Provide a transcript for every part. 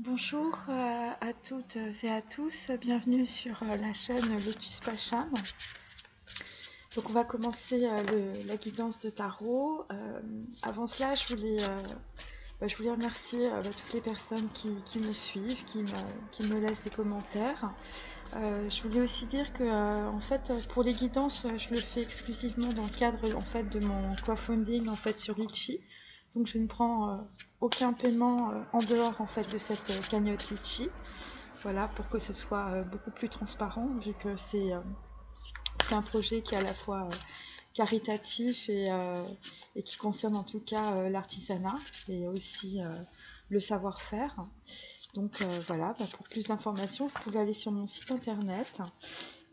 Bonjour à toutes et à tous, bienvenue sur la chaîne Lotus Pacham. Donc on va commencer la guidance de tarot. Avant cela, je voulais remercier toutes les personnes qui me suivent, qui me laissent des commentaires. Je voulais aussi dire que en fait, pour les guidances, je le fais exclusivement dans le cadre en fait, de mon crowdfunding en fait, sur Litchi. Donc je ne prends aucun paiement en dehors en fait, de cette cagnotte Litchi. Voilà, pour que ce soit beaucoup plus transparent, vu que c'est un projet qui est à la fois caritatif et qui concerne en tout cas l'artisanat et aussi le savoir-faire. Donc voilà, pour plus d'informations, vous pouvez aller sur mon site internet.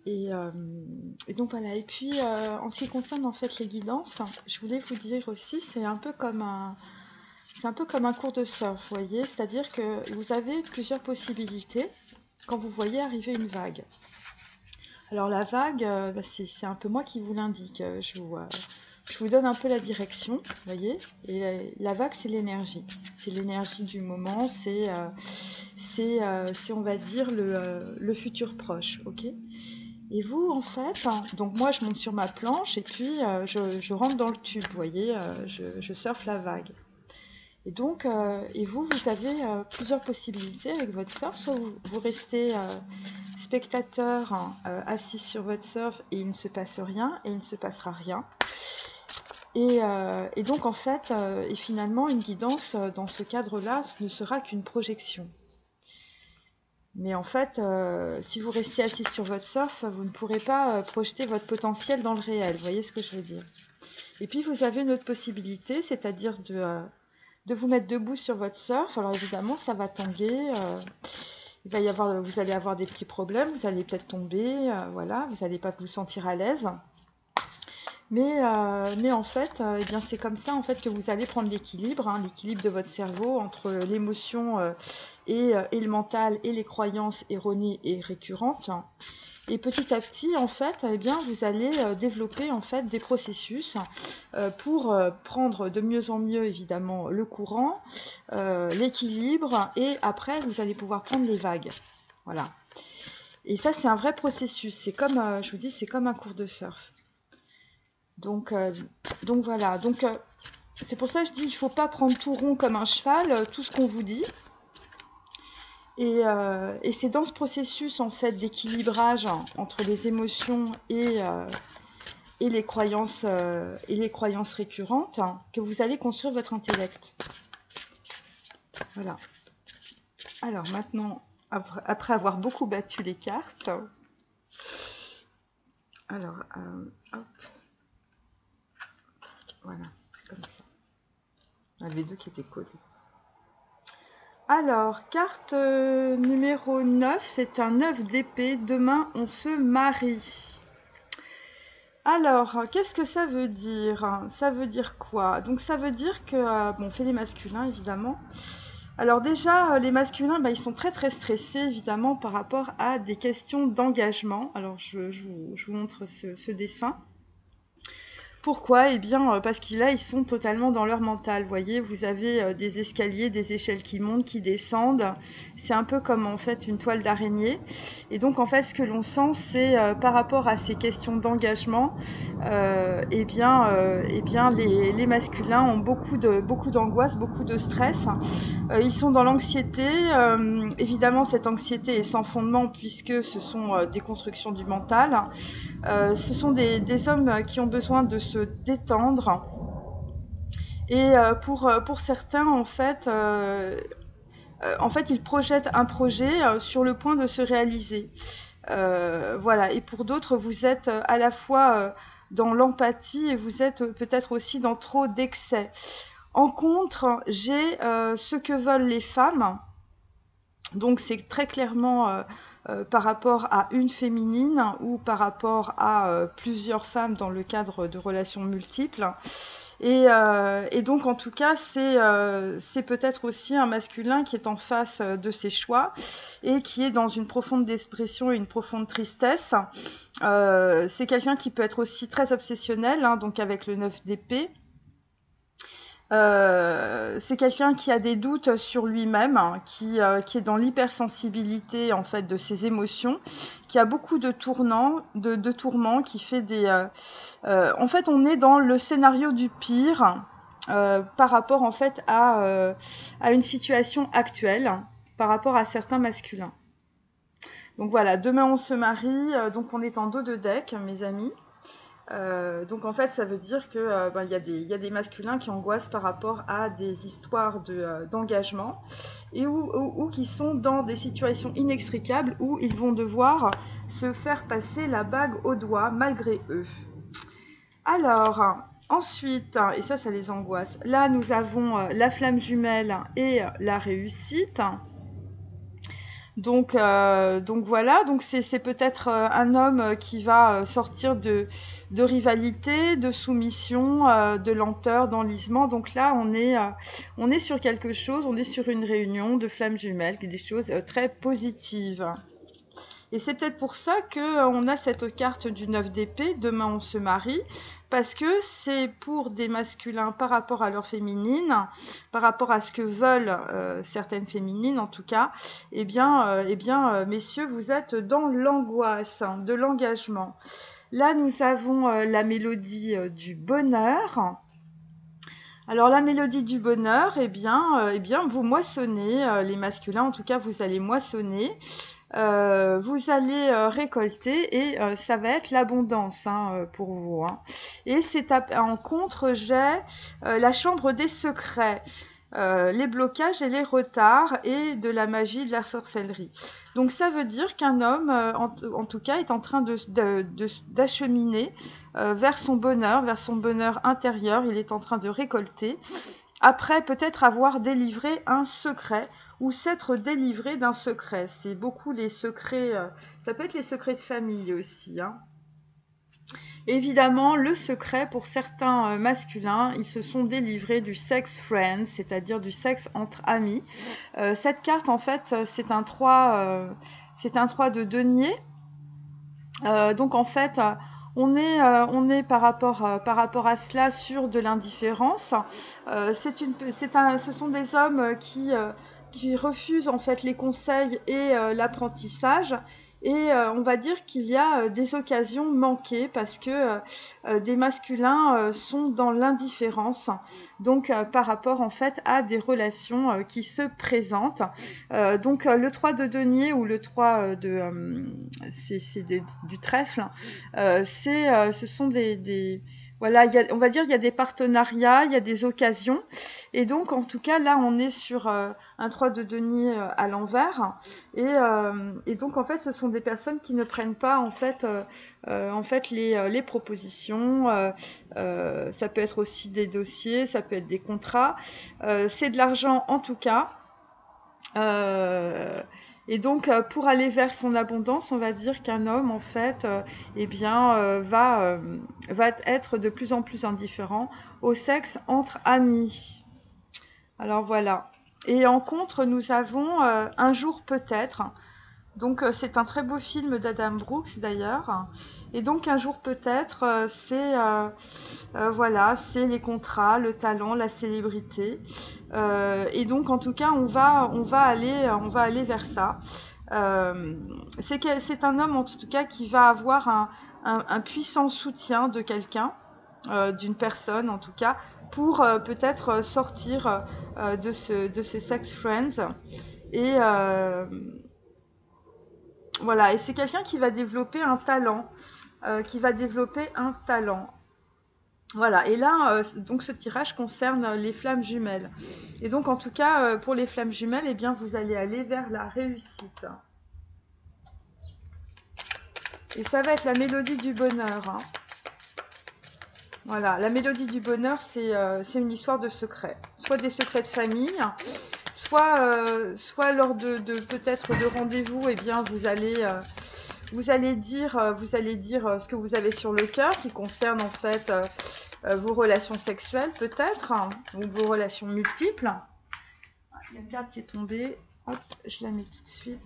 Et donc voilà, et puis en ce qui concerne en fait les guidances, je voulais vous dire aussi, c'est un peu comme un cours de surf, vous voyez, c'est-à-dire que vous avez plusieurs possibilités quand vous voyez arriver une vague. Alors la vague, c'est un peu moi qui vous l'indique, je vous donne un peu la direction, vous voyez, et la vague c'est l'énergie du moment, c'est on va dire le futur proche, ok. Et vous, en fait, donc moi je monte sur ma planche et puis je rentre dans le tube, vous voyez, je surfe la vague. Et donc, et vous avez plusieurs possibilités avec votre surf. Soit vous restez spectateur assis sur votre surf et il ne se passe rien et il ne se passera rien. Et donc, en fait, et finalement, une guidance dans ce cadre-là ne sera qu'une projection. Mais en fait, si vous restez assis sur votre surf, vous ne pourrez pas projeter votre potentiel dans le réel. Vous voyez ce que je veux dire? Et puis, vous avez une autre possibilité, c'est-à-dire de vous mettre debout sur votre surf. Alors évidemment, ça va tanguer. Vous allez avoir des petits problèmes. Vous allez peut-être tomber. Voilà, vous n'allez pas vous sentir à l'aise. Mais en fait, eh bien, c'est comme ça en fait que vous allez prendre l'équilibre, l'équilibre de votre cerveau entre l'émotion et le mental et les croyances erronées et récurrentes. Et petit à petit, en fait, eh bien, vous allez développer en fait des processus pour prendre de mieux en mieux évidemment le courant, l'équilibre, et après vous allez pouvoir prendre les vagues. Voilà. Et ça, c'est un vrai processus. C'est comme, je vous dis, c'est comme un cours de surf. Donc voilà. Donc c'est pour ça que je dis, il ne faut pas prendre tout rond comme un cheval, tout ce qu'on vous dit. Et c'est dans ce processus en fait d'équilibrage entre les émotions et les croyances récurrentes que vous allez construire votre intellect. Voilà. Alors maintenant, après avoir beaucoup battu les cartes, alors hop, voilà, comme ça. Il y en avait deux qui étaient collés. Alors, carte numéro 9, c'est un 9 d'épée. Demain, on se marie. Alors, qu'est-ce que ça veut dire? Ça veut dire quoi? Donc, ça veut dire que, bon, on fait les masculins, évidemment. Alors déjà, les masculins, ils sont très très stressés, évidemment, par rapport à des questions d'engagement. Alors, je vous montre ce dessin. Pourquoi? Eh bien, parce qu'ils là, ils sont totalement dans leur mental. Vous voyez, vous avez des escaliers, des échelles qui montent, qui descendent. C'est un peu comme en fait une toile d'araignée. Et donc, en fait, ce que l'on sent, c'est par rapport à ces questions d'engagement, eh bien, les masculins ont beaucoup d'angoisse, beaucoup de stress. Ils sont dans l'anxiété. Évidemment, cette anxiété est sans fondement puisque ce sont des constructions du mental. Ce sont des hommes qui ont besoin de se détendre. Et pour certains, en fait, ils projettent un projet sur le point de se réaliser. Voilà. Et pour d'autres, vous êtes à la fois dans l'empathie et vous êtes peut-être aussi dans trop d'excès. En contre, j'ai ce que veulent les femmes. Donc c'est très clairement par rapport à une féminine ou par rapport à plusieurs femmes dans le cadre de relations multiples. Et donc en tout cas, c'est peut-être aussi un masculin qui est en face de ses choix et qui est dans une profonde dépression et une profonde tristesse. C'est quelqu'un qui peut être aussi très obsessionnel, donc avec le 9 d'épée. C'est quelqu'un qui a des doutes sur lui-même, hein, qui est dans l'hypersensibilité en fait de ses émotions, qui a beaucoup de tourments, qui fait en fait, on est dans le scénario du pire par rapport en fait à une situation actuelle, par rapport à certains masculins. Donc voilà, demain on se marie, donc on est en dos de deck, mes amis. Donc en fait, ça veut dire que y a des masculins qui angoissent par rapport à des histoires d'engagement et ou qui sont dans des situations inextricables où ils vont devoir se faire passer la bague au doigt malgré eux. Alors, ensuite, et ça les angoisse. Là, nous avons la flamme jumelle et la réussite. Donc voilà, donc c'est peut-être un homme qui va sortir de rivalité, de soumission, de lenteur, d'enlisement. Donc là, on est sur quelque chose, on est sur une réunion de flammes jumelles, qui est des choses très positives. Et c'est peut-être pour ça qu'on a cette carte du 9 d'épée, demain on se marie, parce que c'est pour des masculins par rapport à leur féminine, par rapport à ce que veulent certaines féminines en tout cas, messieurs, vous êtes dans l'angoisse de l'engagement. Là, nous avons la mélodie du bonheur. Alors la mélodie du bonheur, vous moissonnez, les masculins en tout cas, vous allez moissonner. Vous allez récolter et ça va être l'abondance pour vous. Hein. Et c'est en contre, j'ai la chambre des secrets, les blocages et les retards et de la magie, de la sorcellerie. Donc ça veut dire qu'un homme, en tout cas, est en train d'acheminer vers son bonheur intérieur. Il est en train de récolter. Après peut-être avoir délivré un secret ou s'être délivré d'un secret. C'est beaucoup les secrets, ça peut être les secrets de famille aussi. Hein. Évidemment, le secret pour certains masculins, ils se sont délivrés du sex friend, c'est-à-dire du sexe entre amis. Cette carte, en fait, c'est un 3 de denier. Donc en fait, on est par rapport à cela sur de l'indifférence. Ce sont des hommes qui refusent en fait les conseils et l'apprentissage. Et on va dire qu'il y a des occasions manquées parce que des masculins sont dans l'indifférence, donc par rapport en fait à des relations qui se présentent. Donc le 3 de denier ou le 3 du trèfle, ce sont voilà, on va dire il y a des partenariats, il y a des occasions. Et donc, en tout cas, là, on est sur un 3 de denier à l'envers. Et donc, en fait, ce sont des personnes qui ne prennent pas, en fait, les propositions. Ça peut être aussi des dossiers, ça peut être des contrats. C'est de l'argent, en tout cas. Et donc, pour aller vers son abondance, on va dire qu'un homme, en fait, va être de plus en plus indifférent au sexe entre amis. Alors voilà. Et en contre, nous avons Un jour peut-être. Donc c'est un très beau film d'Adam Brooks d'ailleurs. Et donc Un jour peut-être, c'est les contrats, le talent, la célébrité. Et donc en tout cas, on va aller vers ça. C'est un homme en tout cas qui va avoir un puissant soutien de quelqu'un, d'une personne en tout cas, pour peut-être sortir de ces sex friends. Et voilà, et c'est quelqu'un qui va développer un talent, Voilà, et là, donc ce tirage concerne les flammes jumelles. Et donc en tout cas, pour les flammes jumelles, vous allez aller vers la réussite. Et ça va être la mélodie du bonheur. Hein. Voilà, la mélodie du bonheur, c'est une histoire de secrets. Soit des secrets de famille, soit lors de peut-être de rendez-vous, vous allez dire ce que vous avez sur le cœur, qui concerne en fait vos relations sexuelles peut-être, ou vos relations multiples. Il y a une carte qui est tombée, hop, je la mets tout de suite.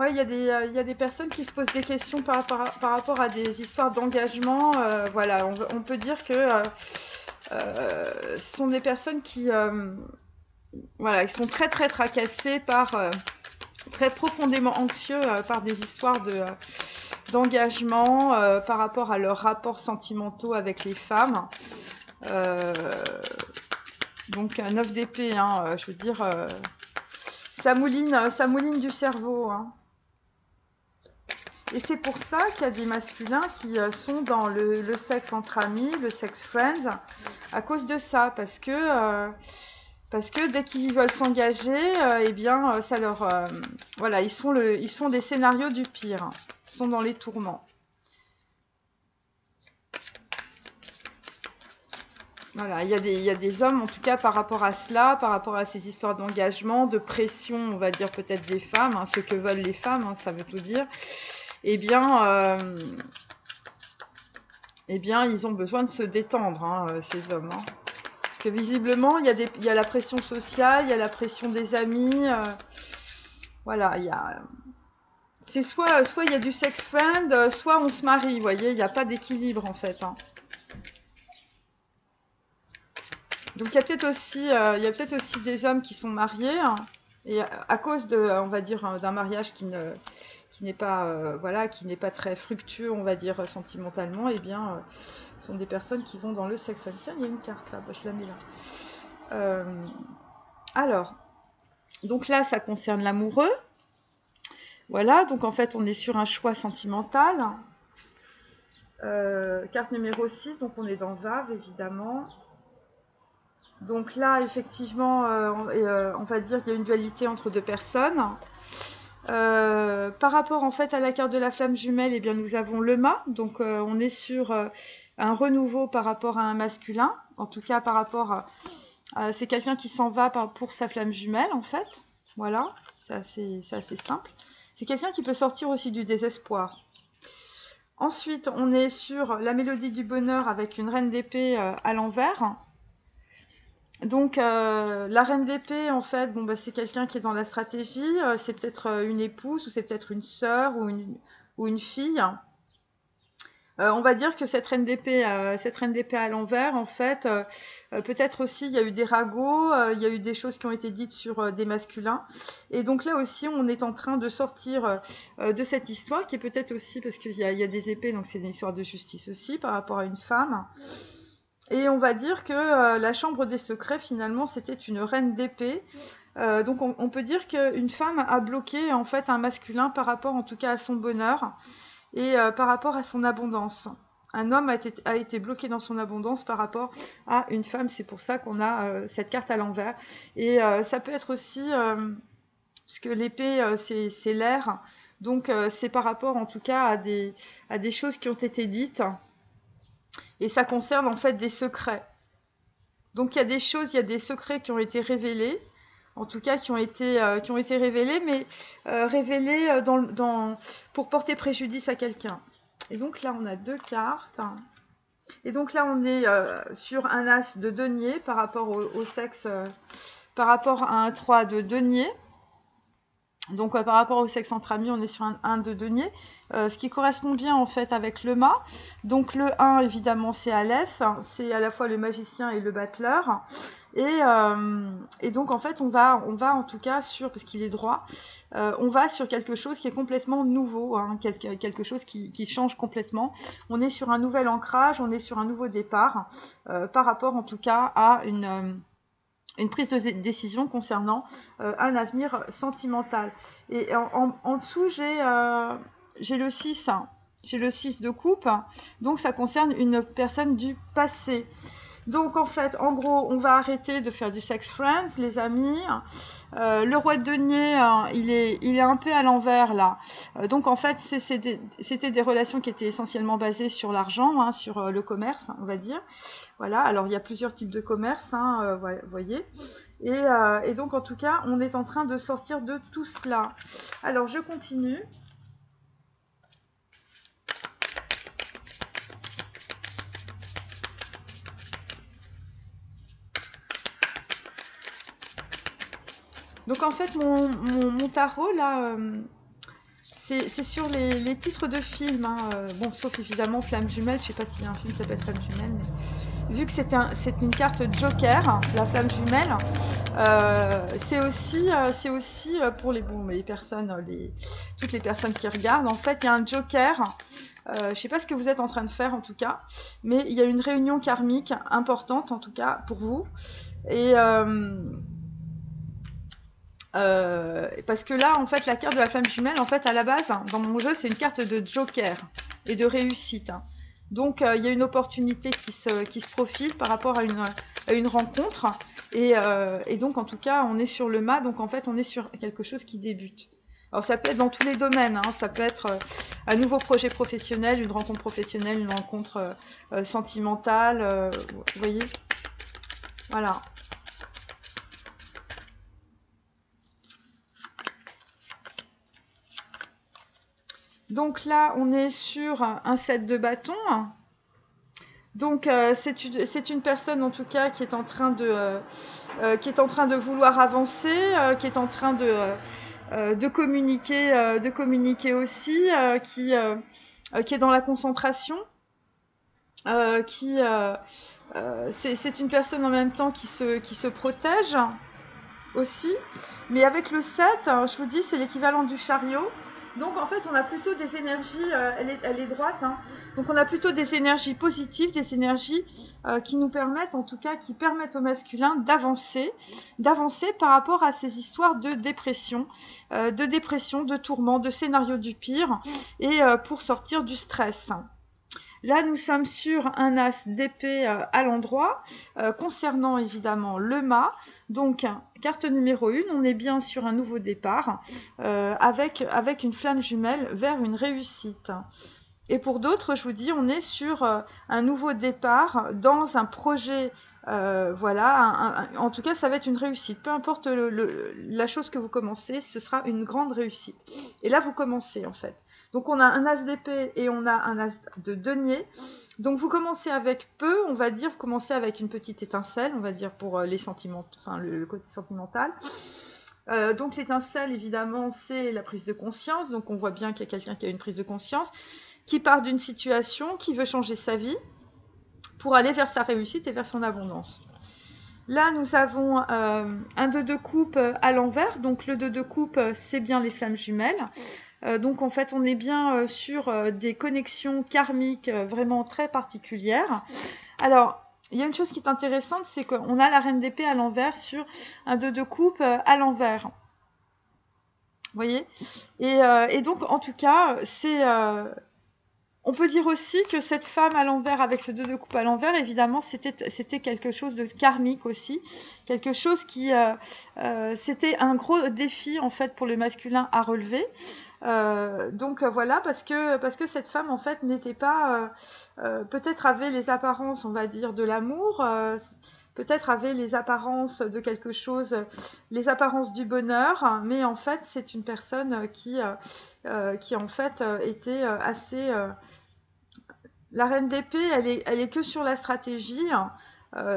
Ouais, il y a des personnes qui se posent des questions par rapport à des histoires d'engagement. Voilà, on peut dire que ce sont des personnes qui, voilà, qui sont très très tracassées par, très profondément anxieux par des histoires d'engagement par rapport à leurs rapports sentimentaux avec les femmes. Euh, donc un 9 d'épée, hein, je veux dire, ça mouline du cerveau, hein. Et c'est pour ça qu'il y a des masculins qui sont dans le sexe entre amis, le sex friends, à cause de ça, parce que dès qu'ils veulent s'engager, eh bien, ça leur, voilà, ils se font des scénarios du pire, hein. Ils sont dans les tourments. Voilà, il y a des hommes, en tout cas, par rapport à cela, par rapport à ces histoires d'engagement, de pression, on va dire peut-être des femmes, hein, ce que veulent les femmes, hein, ça veut tout dire. Eh bien, ils ont besoin de se détendre, hein, ces hommes, hein. Parce que visiblement, il y a la pression sociale, il y a la pression des amis. Voilà, c'est soit il y a du sex friend, soit on se marie, vous voyez, il n'y a pas d'équilibre en fait, hein. Donc il y a peut-être aussi des hommes qui sont mariés, hein, et à cause de, on va dire, d'un mariage qui n'est pas, voilà, qui n'est pas très fructueux, on va dire, sentimentalement, eh bien, ce sont des personnes qui vont dans le sex friend. Tiens, il y a une carte là, bah, je la mets là. Alors, donc là, ça concerne l'amoureux. Voilà, donc en fait, on est sur un choix sentimental. Carte numéro 6, donc on est dans Vave, évidemment. Donc là, effectivement, on va dire qu'il y a une dualité entre deux personnes. Par rapport en fait à la carte de la flamme jumelle, eh bien, nous avons le mât. Donc on est sur un renouveau par rapport à un masculin. En tout cas, par rapport à... c'est quelqu'un qui s'en va pour sa flamme jumelle, en fait. Voilà, c'est assez simple. C'est quelqu'un qui peut sortir aussi du désespoir. Ensuite, on est sur la mélodie du bonheur avec une reine d'épée à l'envers. Donc, la reine d'épée, en fait, bon, bah, c'est quelqu'un qui est dans la stratégie. C'est peut-être une épouse, ou c'est peut-être une sœur, ou une fille. On va dire que cette reine d'épée à l'envers, en fait, peut-être aussi il y a eu des ragots, il y a eu des choses qui ont été dites sur des masculins. Et donc là aussi, on est en train de sortir de cette histoire, qui est peut-être aussi, parce qu'il y a des épées, donc c'est une histoire de justice aussi par rapport à une femme. Et on va dire que la chambre des secrets, finalement, c'était une reine d'épée. Donc on peut dire qu'une femme a bloqué en fait un masculin par rapport en tout cas à son bonheur et par rapport à son abondance. Un homme a été bloqué dans son abondance par rapport à une femme. C'est pour ça qu'on a cette carte à l'envers. Et ça peut être aussi, parce que l'épée, c'est l'air. Donc c'est par rapport en tout cas à des choses qui ont été dites. Et ça concerne en fait des secrets. Donc il y a des choses, il y a des secrets qui ont été révélés. En tout cas, qui ont été révélés, mais révélés pour porter préjudice à quelqu'un. Et donc là, on a deux cartes. Et donc là, on est sur un as de denier par rapport au sexe, par rapport à un 3 de denier. Donc par rapport au sexe entre amis, on est sur un 1 de denier, ce qui correspond bien en fait avec le mât. Donc le 1, évidemment, c'est Aleph, c'est à la fois le magicien et le battleur. Et donc en fait, on va en tout cas sur, parce qu'il est droit, on va sur quelque chose qui est complètement nouveau, hein, quelque chose qui change complètement. On est sur un nouvel ancrage, on est sur un nouveau départ, par rapport en tout cas à une prise de décision concernant un avenir sentimental. Et en dessous, j'ai le 6, hein. J'ai le 6 de coupe, donc ça concerne une personne du passé. Donc en fait, en gros, on va arrêter de faire du sex friends, les amis. Le roi de denier, il est un peu à l'envers là. Donc en fait, c'était des relations qui étaient essentiellement basées sur l'argent, hein, sur le commerce, on va dire. Voilà, alors il y a plusieurs types de commerce, hein, vous voyez. Et donc en tout cas, on est en train de sortir de tout cela. Alors je continue. Donc en fait, mon tarot là, c'est sur les titres de films, hein. Bon, sauf évidemment Flamme Jumelle, je sais pas s'il y a un film qui s'appelle Flamme Jumelle, mais vu que c'est une carte Joker, la Flamme Jumelle, c'est aussi pour les personnes, toutes les personnes qui regardent, en fait, il y a un Joker. Je sais pas ce que vous êtes en train de faire en tout cas, mais il y a une réunion karmique importante en tout cas pour vous. Et parce que là, en fait, la carte de la flamme jumelle, en fait, à la base, dans mon jeu, c'est une carte de joker et de réussite. Donc, il y a une opportunité qui se profile par rapport à une rencontre. Et donc, en tout cas, on est sur le mât. Donc, en fait, on est sur quelque chose qui débute. Alors, ça peut être dans tous les domaines. Hein. Ça peut être un nouveau projet professionnel, une rencontre professionnelle, une rencontre sentimentale. Vous voyez? Voilà. Donc là, on est sur un set de bâtons. Donc c'est une personne en tout cas qui est en train de vouloir avancer, qui est en train de communiquer aussi, qui est dans la concentration, c'est une personne en même temps qui se protège aussi. Mais avec le 7, je vous dis, c'est l'équivalent du chariot. Donc en fait, on a plutôt des énergies, elle est droite, hein. Donc on a plutôt des énergies positives, des énergies qui nous permettent, en tout cas, qui permettent au masculin d'avancer par rapport à ces histoires de dépression, de tourment, de scénario du pire, et pour sortir du stress. Là, nous sommes sur un as d'épée à l'endroit, concernant évidemment le mât. Donc, carte numéro 1, on est bien sur un nouveau départ, avec une flamme jumelle vers une réussite. Et pour d'autres, je vous dis, on est sur un nouveau départ dans un projet, voilà, en tout cas, ça va être une réussite. Peu importe la chose que vous commencez, ce sera une grande réussite. Et là, vous commencez, en fait. Donc, on a un as d'épée et on a un as de denier. Donc, vous commencez avec peu, on va dire, vous commencez avec une petite étincelle, on va dire, pour les sentiments, enfin, le côté sentimental. Donc, l'étincelle, évidemment, c'est la prise de conscience. Donc, on voit bien qu'il y a quelqu'un qui a une prise de conscience, qui part d'une situation, qui veut changer sa vie pour aller vers sa réussite et vers son abondance. Là, nous avons un 2 de coupe à l'envers. Donc, le 2 de coupe, c'est bien les flammes jumelles. Donc, en fait, on est bien sur des connexions karmiques vraiment très particulières. Alors, il y a une chose qui est intéressante, c'est qu'on a la reine d'épée à l'envers sur un 2 de coupe à l'envers. Vous voyez? Et donc, en tout cas, c'est... on peut dire aussi que cette femme à l'envers, avec ce 2 de coupe à l'envers, évidemment, c'était quelque chose de karmique aussi. Quelque chose qui... c'était un gros défi, en fait, pour le masculin à relever. Donc voilà, parce que cette femme, en fait, n'était pas... peut-être avait les apparences, on va dire, de l'amour, peut-être avait les apparences de quelque chose, les apparences du bonheur, mais en fait, c'est une personne qui en fait, était assez... La reine d'épée, elle est que sur la stratégie.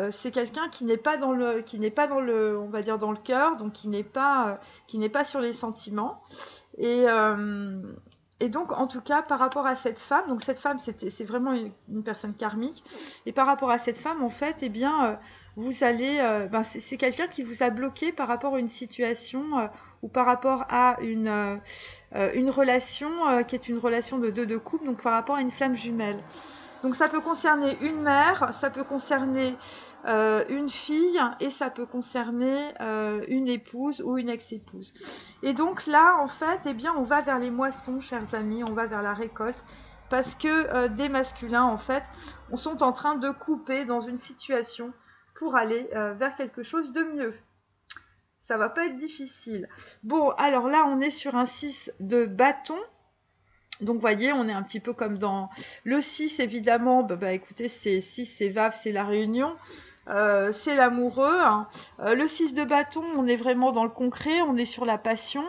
C'est quelqu'un qui n'est pas dans le, on va dire, dans le cœur, donc qui n'est pas sur les sentiments. Et donc, en tout cas, par rapport à cette femme, donc cette femme, c'est vraiment une personne karmique. Et par rapport à cette femme, en fait, eh bien, vous allez, c'est quelqu'un qui vous a bloqué par rapport à une situation ou par rapport à une relation qui est une relation de 2 de coupe, donc par rapport à une flamme jumelle. Donc ça peut concerner une mère, ça peut concerner une fille et ça peut concerner une épouse ou une ex-épouse. Et donc là, en fait, eh bien, on va vers les moissons, chers amis, on va vers la récolte, parce que des masculins, en fait, sont en train de couper dans une situation pour aller vers quelque chose de mieux. Ça va pas être difficile. Bon, alors là, on est sur un 6 de bâton. Donc, vous voyez, on est un petit peu comme dans le 6, évidemment. Écoutez, c'est 6, c'est VAV, c'est la réunion. C'est l'amoureux. Hein. Le 6 de bâton, on est vraiment dans le concret, on est sur la passion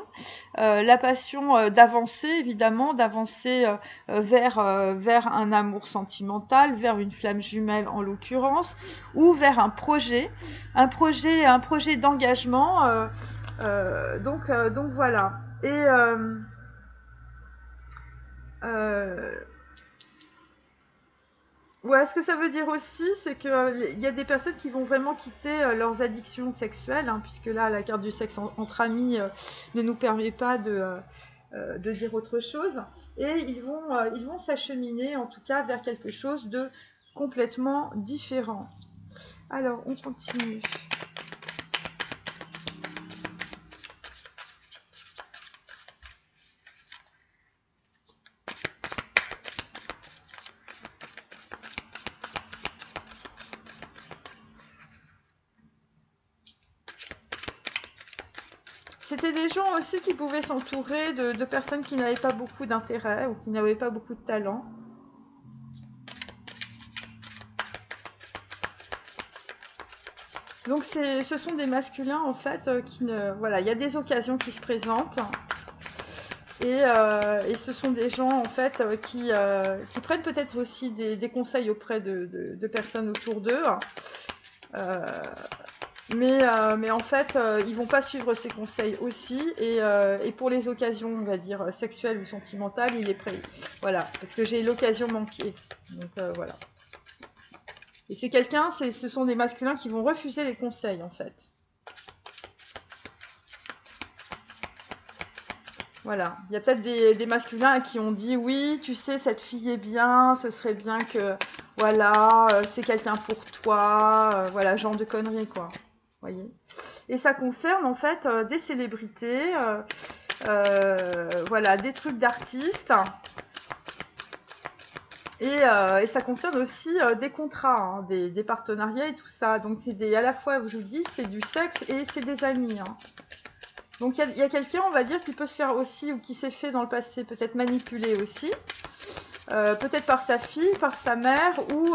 d'avancer, évidemment, d'avancer vers un amour sentimental, vers une flamme jumelle en l'occurrence, ou vers un projet d'engagement. Donc voilà. Euh, Ouais, ce que ça veut dire aussi, c'est qu'il y a des personnes qui vont vraiment quitter leurs addictions sexuelles, hein, puisque là, la carte du sexe entre amis ne nous permet pas de dire autre chose. Et ils vont s'acheminer, en tout cas, vers quelque chose de complètement différent. Alors, on continue. C'était des gens aussi qui pouvaient s'entourer de personnes qui n'avaient pas beaucoup d'intérêt ou qui n'avaient pas beaucoup de talent. Donc ce sont des masculins en fait qui ne... Voilà, il y a des occasions qui se présentent et ce sont des gens en fait qui prennent peut-être aussi des conseils auprès de personnes autour d'eux. Euh, mais en fait, ils vont pas suivre ces conseils aussi et pour les occasions, on va dire, sexuelles ou sentimentales, il est prêt. Voilà, parce que j'ai l'occasion manquée. Donc voilà. Et c'est quelqu'un, ce sont des masculins qui vont refuser les conseils en fait. Voilà, il y a peut-être des masculins qui ont dit oui, tu sais, cette fille est bien, ce serait bien que, voilà, c'est quelqu'un pour toi, voilà, genre de conneries quoi. Voyez. Et ça concerne en fait des célébrités, voilà, des trucs d'artistes. Et ça concerne aussi des contrats, hein, des partenariats et tout ça. Donc c'est à la fois, je vous dis, c'est du sexe et c'est des amis. Hein. Donc il y a quelqu'un, on va dire, qui peut se faire aussi, ou qui s'est fait dans le passé peut-être manipuler aussi. Peut-être par sa fille, par sa mère, ou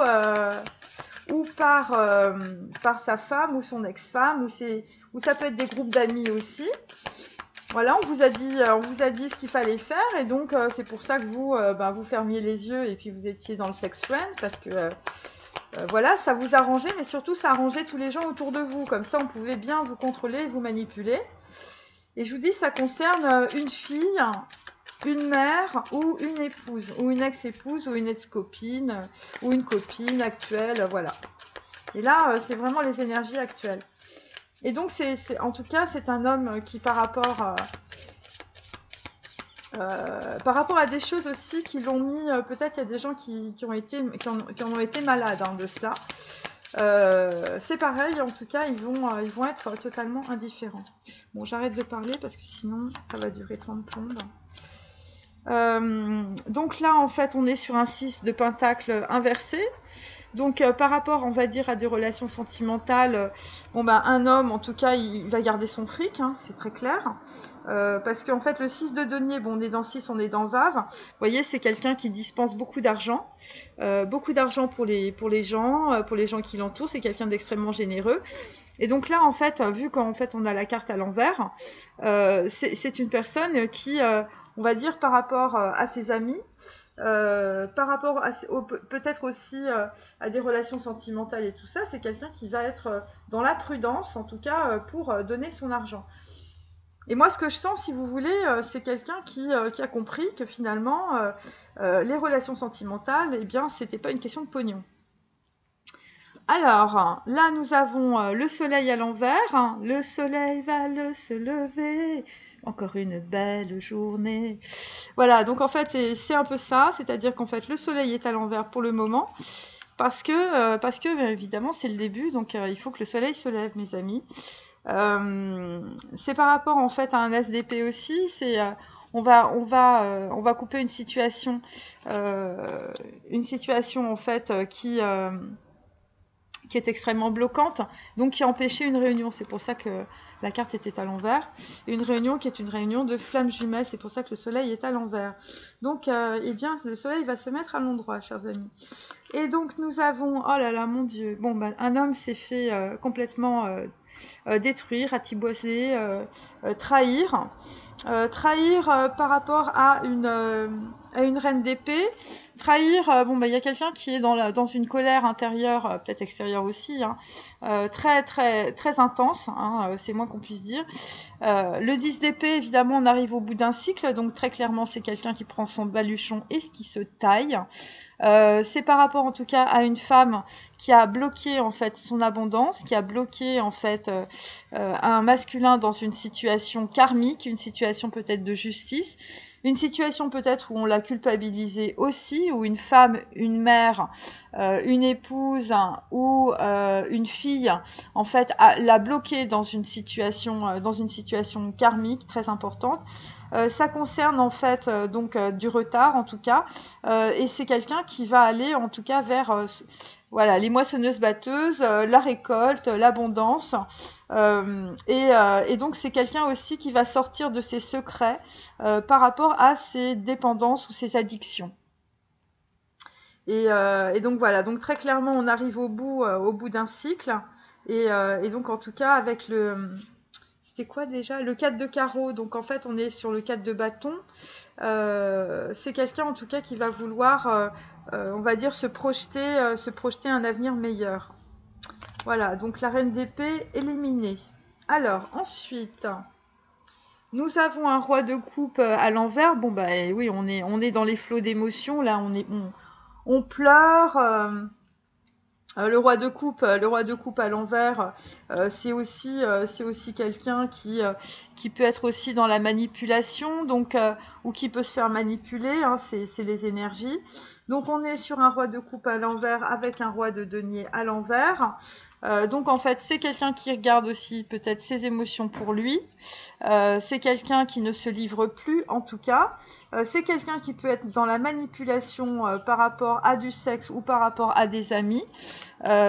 par sa femme ou son ex-femme, ou ça peut être des groupes d'amis aussi. Voilà, on vous a dit ce qu'il fallait faire, et donc c'est pour ça que vous fermiez les yeux et puis vous étiez dans le sex friend, parce que voilà, ça vous arrangeait, mais surtout ça arrangeait tous les gens autour de vous. Comme ça, on pouvait bien vous contrôler et vous manipuler. Et je vous dis, ça concerne une fille, une mère ou une épouse, ou une ex-épouse, ou une ex-copine, ou une copine actuelle, voilà. Et là, c'est vraiment les énergies actuelles. Et donc, en tout cas, c'est un homme qui, par rapport à des choses aussi qui l'ont mis, peut-être il y a des gens qui en ont été malades de cela. C'est pareil, en tout cas, ils vont être totalement indifférents. Bon, j'arrête de parler parce que sinon, ça va durer 30 plombes. Donc là, en fait, on est sur un 6 de pentacle inversé. Donc par rapport, on va dire, à des relations sentimentales, un homme, en tout cas, il va garder son fric, hein, c'est très clair. Parce qu'en fait, le 6 de denier, on est dans 6, on est dans Vave. Vous voyez, c'est quelqu'un qui dispense beaucoup d'argent pour les gens qui l'entourent. C'est quelqu'un d'extrêmement généreux. Et donc là, en fait, vu qu'en fait, on a la carte à l'envers, c'est une personne qui, on va dire, par rapport à ses amis, par rapport peut-être aussi à des relations sentimentales et tout ça, c'est quelqu'un qui va être dans la prudence, en tout cas, pour donner son argent. Et moi, ce que je sens, si vous voulez, c'est quelqu'un qui a compris que finalement, les relations sentimentales, eh bien, c'était pas une question de pognon. Alors, là, nous avons le soleil à l'envers. Le soleil va se lever. Encore une belle journée. Voilà, donc en fait, c'est un peu ça. C'est-à-dire qu'en fait, le soleil est à l'envers pour le moment. Parce que bien évidemment, c'est le début. Donc, il faut que le soleil se lève, mes amis. C'est par rapport, en fait, à un SDP aussi. On va couper une situation en fait, qui est extrêmement bloquante, donc qui a empêché une réunion. C'est pour ça que la carte était à l'envers. Une réunion qui est une réunion de flammes jumelles, c'est pour ça que le soleil est à l'envers. Donc, eh bien, le soleil va se mettre à l'endroit, chers amis. Et donc, nous avons, oh là là, mon Dieu, un homme s'est fait complètement détruire, atiboiser, trahir. Trahir par rapport à à une reine d'épée. Trahir, bon, bah, il y a quelqu'un qui est dans une colère intérieure, peut-être extérieure aussi, hein, très, très, très intense, hein, c'est moins qu'on puisse dire. Le 10 d'épée, évidemment, on arrive au bout d'un cycle, donc très clairement, c'est quelqu'un qui prend son baluchon et qui se taille. C'est par rapport en tout cas à une femme qui a bloqué en fait son abondance, qui a bloqué en fait un masculin dans une situation karmique, une situation peut-être de justice, une situation peut-être où on l'a culpabilisé aussi, où une femme, une mère, une épouse ou une fille en fait l'a bloqué dans une situation karmique très importante. Ça concerne en fait donc du retard en tout cas, et c'est quelqu'un qui va aller en tout cas vers voilà, les moissonneuses batteuses, la récolte, l'abondance, et donc c'est quelqu'un aussi qui va sortir de ses secrets par rapport à ses dépendances ou ses addictions. Et donc voilà, donc très clairement on arrive au bout d'un cycle, et donc en tout cas avec le c'était quoi déjà? Le 4 de carreau, donc en fait on est sur le 4 de bâton. C'est quelqu'un en tout cas qui va vouloir, on va dire, se projeter un avenir meilleur. Voilà, donc la reine d'épée éliminée. Alors ensuite, nous avons un roi de coupe à l'envers. Bon bah oui, on est dans les flots d'émotions, là on pleure. Le roi de coupe à l'envers, c'est aussi quelqu'un qui peut être aussi dans la manipulation, donc ou qui peut se faire manipuler, hein, c'est les énergies. Donc on est sur un roi de coupe à l'envers avec un roi de denier à l'envers. Donc en fait c'est quelqu'un qui regarde aussi peut-être ses émotions pour lui. C'est quelqu'un qui ne se livre plus en tout cas. C'est quelqu'un qui peut être dans la manipulation par rapport à du sexe ou par rapport à des amis,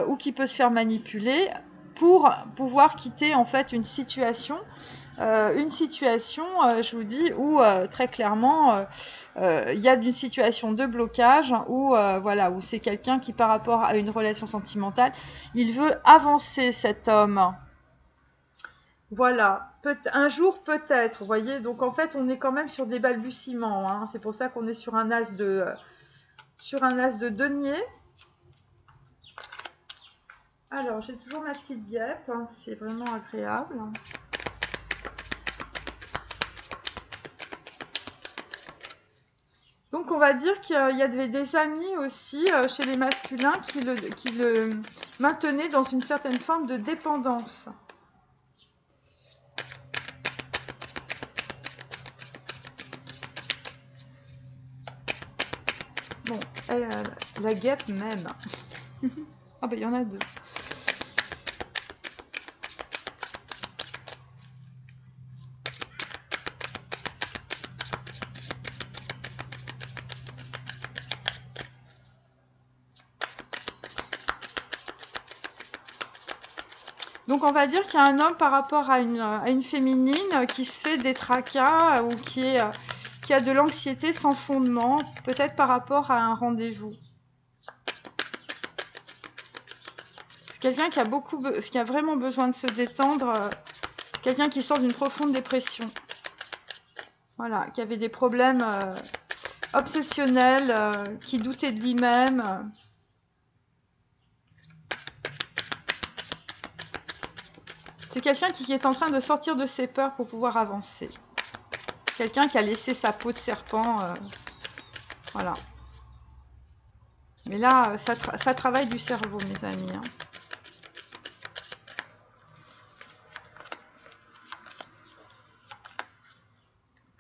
ou qui peut se faire manipuler pour pouvoir quitter en fait une situation, je vous dis, où très clairement il y a une situation de blocage, où voilà, où c'est quelqu'un qui par rapport à une relation sentimentale, il veut avancer cet homme. Voilà, un jour peut-être, vous voyez, donc en fait on est quand même sur des balbutiements, hein. C'est pour ça qu'on est sur un as de denier. Alors j'ai toujours ma petite guêpe, hein, c'est vraiment agréable. Donc on va dire qu'il y avait des amis aussi chez les masculins qui le maintenaient dans une certaine forme de dépendance. Bon, la guêpe même. Ah ben il y en a deux. Donc on va dire qu'il y a un homme par rapport à une féminine qui se fait des tracas, ou qui a de l'anxiété sans fondement, peut-être par rapport à un rendez-vous. C'est quelqu'un qui a vraiment besoin de se détendre, quelqu'un qui sort d'une profonde dépression. Voilà, qui avait des problèmes obsessionnels, qui doutait de lui-même. C'est quelqu'un qui est en train de sortir de ses peurs pour pouvoir avancer. Quelqu'un qui a laissé sa peau de serpent. Voilà. Mais là, ça travaille du cerveau, mes amis. Hein.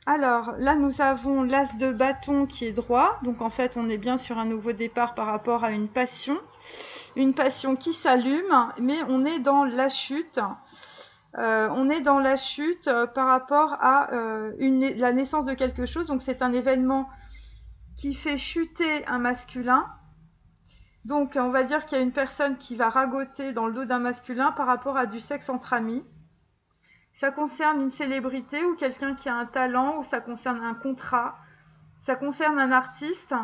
Alors, là, nous avons l'as de bâton qui est droit. Donc, en fait, on est bien sur un nouveau départ par rapport à une passion. Une passion qui s'allume, mais on est dans la chute. On est dans la chute par rapport à la naissance de quelque chose. Donc, c'est un événement qui fait chuter un masculin. Donc, on va dire qu'il y a une personne qui va ragoter dans le dos d'un masculin par rapport à du sexe entre amis. Ça concerne une célébrité ou quelqu'un qui a un talent, ou ça concerne un contrat, ça concerne un artiste.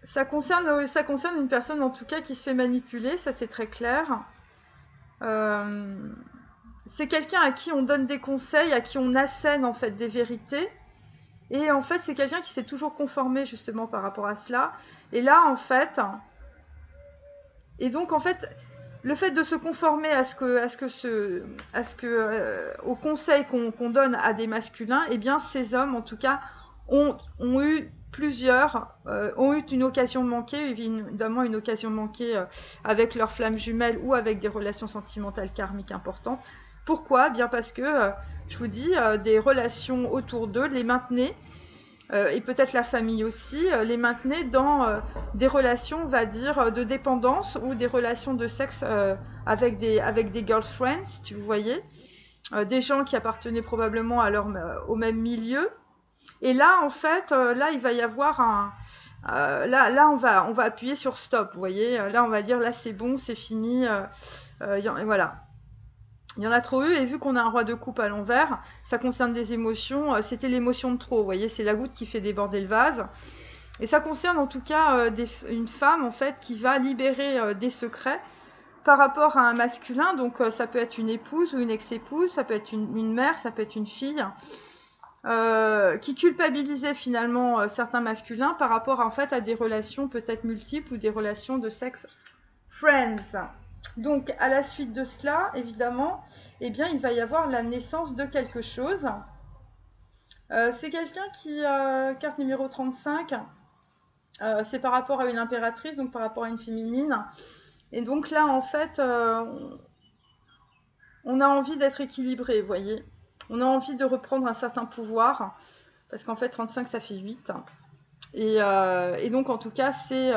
Ça concerne une personne en tout cas qui se fait manipuler, ça c'est très clair. c'est quelqu'un à qui on donne des conseils, à qui on assène en fait des vérités. Et en fait, c'est quelqu'un qui s'est toujours conformé justement par rapport à cela. Et là, en fait, et donc en fait, le fait de se conformer au conseil qu'on donne à des masculins, eh bien, ces hommes, en tout cas, ont eu ont eu une occasion manquée, évidemment une occasion manquée avec leurs flammes jumelles ou avec des relations sentimentales karmiques importantes. Pourquoi? Bien parce que, je vous dis, des relations autour d'eux les maintenaient, et peut-être la famille aussi, les maintenaient dans des relations, on va dire, de dépendance ou des relations de sexe avec des girlfriends, si vous voyez, des gens qui appartenaient probablement au même milieu. Et là, en fait, là, il va y avoir là, on va appuyer sur stop, vous voyez. Là, on va dire, là, c'est bon, c'est fini. Voilà. Il y en a trop eu, et vu qu'on a un roi de coupe à l'envers, ça concerne des émotions. C'était l'émotion de trop, vous voyez. C'est la goutte qui fait déborder le vase. Et ça concerne en tout cas une femme, en fait, qui va libérer des secrets par rapport à un masculin. Donc, ça peut être une épouse ou une ex-épouse, ça peut être une mère, ça peut être une fille. Qui culpabilisait finalement certains masculins par rapport en fait à des relations peut-être multiples ou des relations de sexe friends. Donc à la suite de cela, évidemment, eh bien il va y avoir la naissance de quelque chose. C'est quelqu'un qui, carte numéro 35, c'est par rapport à une impératrice, donc par rapport à une féminine. Et donc là en fait, on a envie d'être équilibré, vous voyez. On a envie de reprendre un certain pouvoir, parce qu'en fait 35 ça fait 8. Et donc en tout cas c'est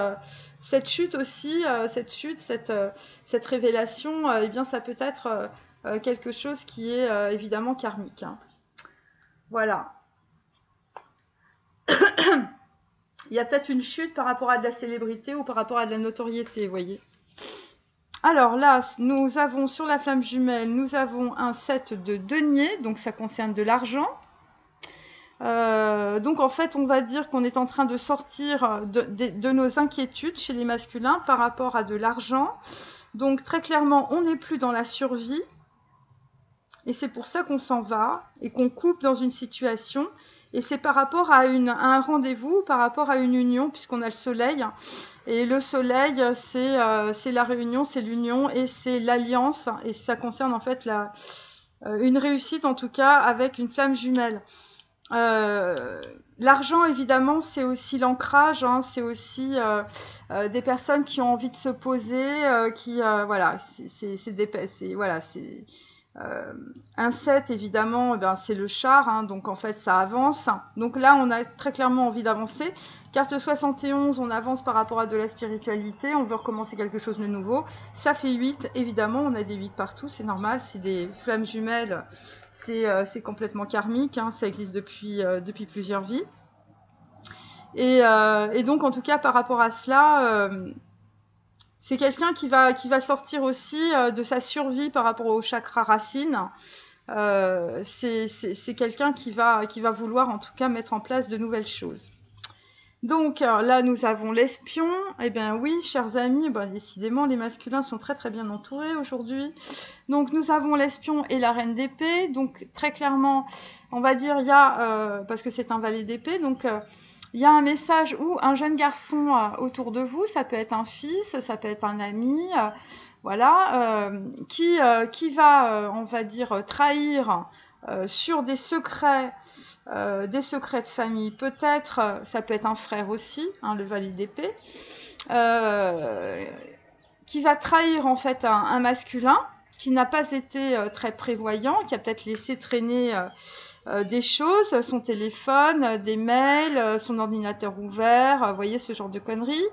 cette chute aussi, cette révélation, eh bien ça peut être quelque chose qui est évidemment karmique. Voilà. Il y a peut-être une chute par rapport à de la célébrité ou par rapport à de la notoriété, vous voyez. Alors là, nous avons sur la flamme jumelle, nous avons un 7 de denier, donc ça concerne de l'argent. Donc en fait, on va dire qu'on est en train de sortir de nos inquiétudes chez les masculins par rapport à de l'argent. Donc très clairement, on n'est plus dans la survie. Et c'est pour ça qu'on s'en va et qu'on coupe dans une situation. Et c'est par rapport à un rendez-vous, par rapport à une union, puisqu'on a le soleil. Et le soleil, c'est la réunion, c'est l'union et c'est l'alliance. Et ça concerne en fait une réussite, en tout cas, avec une flamme jumelle. L'argent, évidemment, c'est aussi l'ancrage, hein, c'est aussi des personnes qui ont envie de se poser, voilà, un 7, évidemment, c'est le char, hein, donc en fait ça avance. Donc là, on a très clairement envie d'avancer. Carte 71, on avance par rapport à de la spiritualité, on veut recommencer quelque chose de nouveau. Ça fait 8, évidemment, on a des 8 partout, c'est normal, c'est des flammes jumelles, c'est complètement karmique, hein, ça existe depuis plusieurs vies. Et donc, en tout cas, par rapport à cela... c'est quelqu'un qui va sortir aussi de sa survie par rapport au chakra racine. C'est quelqu'un qui va vouloir en tout cas mettre en place de nouvelles choses. Donc là, nous avons l'espion. Eh bien oui, chers amis, décidément, les masculins sont très très bien entourés aujourd'hui. Donc nous avons l'espion et la reine d'épée. Donc très clairement, on va dire, il y a, parce que c'est un valet d'épée, donc... il y a un message ou un jeune garçon autour de vous, ça peut être un fils, ça peut être un ami, voilà, qui va, on va dire, trahir sur des secrets de famille. Peut-être, ça peut être un frère aussi, hein, le valet d'épée, qui va trahir en fait un masculin qui n'a pas été très prévoyant, qui a peut-être laissé traîner... des choses, son téléphone, des mails, son ordinateur ouvert, vous voyez ce genre de conneries.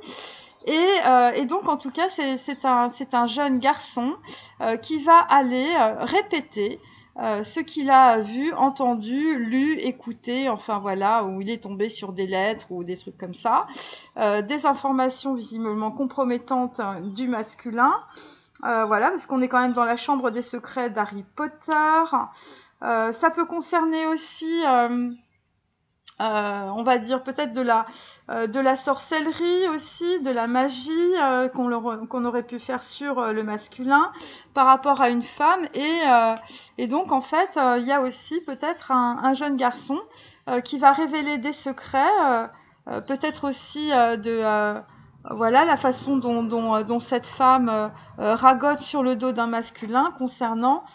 Et donc en tout cas c'est un jeune garçon qui va aller répéter ce qu'il a vu, entendu, lu, écouté, enfin voilà, où il est tombé sur des lettres ou des trucs comme ça, des informations visiblement compromettantes du masculin. Voilà, parce qu'on est quand même dans la chambre des secrets d'Harry Potter. Ça peut concerner aussi on va dire peut-être de la sorcellerie aussi, de la magie qu'on aurait pu faire sur le masculin par rapport à une femme. Et donc, en fait, il y a aussi peut-être un jeune garçon qui va révéler des secrets, peut-être aussi voilà, la façon dont cette femme ragote sur le dos d'un masculin concernant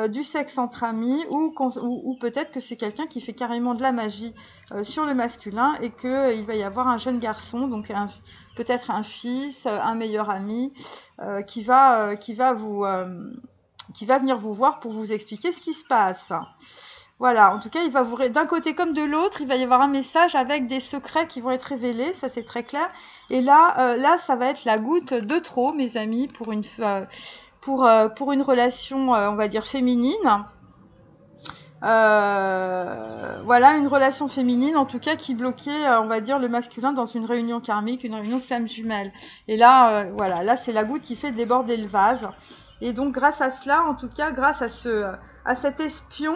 du sexe entre amis ou peut-être que c'est quelqu'un qui fait carrément de la magie sur le masculin et qu'il va y avoir un jeune garçon, donc peut-être un fils, un meilleur ami qui va venir vous voir pour vous expliquer ce qui se passe. Voilà, en tout cas, d'un côté comme de l'autre, il va y avoir un message avec des secrets qui vont être révélés, ça c'est très clair. Et là, ça va être la goutte de trop, mes amis, pour une relation, on va dire, féminine. Voilà, une relation féminine, en tout cas, qui bloquait, on va dire, le masculin dans une réunion karmique, une réunion flamme jumelle. Et là, voilà, là, c'est la goutte qui fait déborder le vase. Et donc, grâce à cela, en tout cas, grâce à cet espion,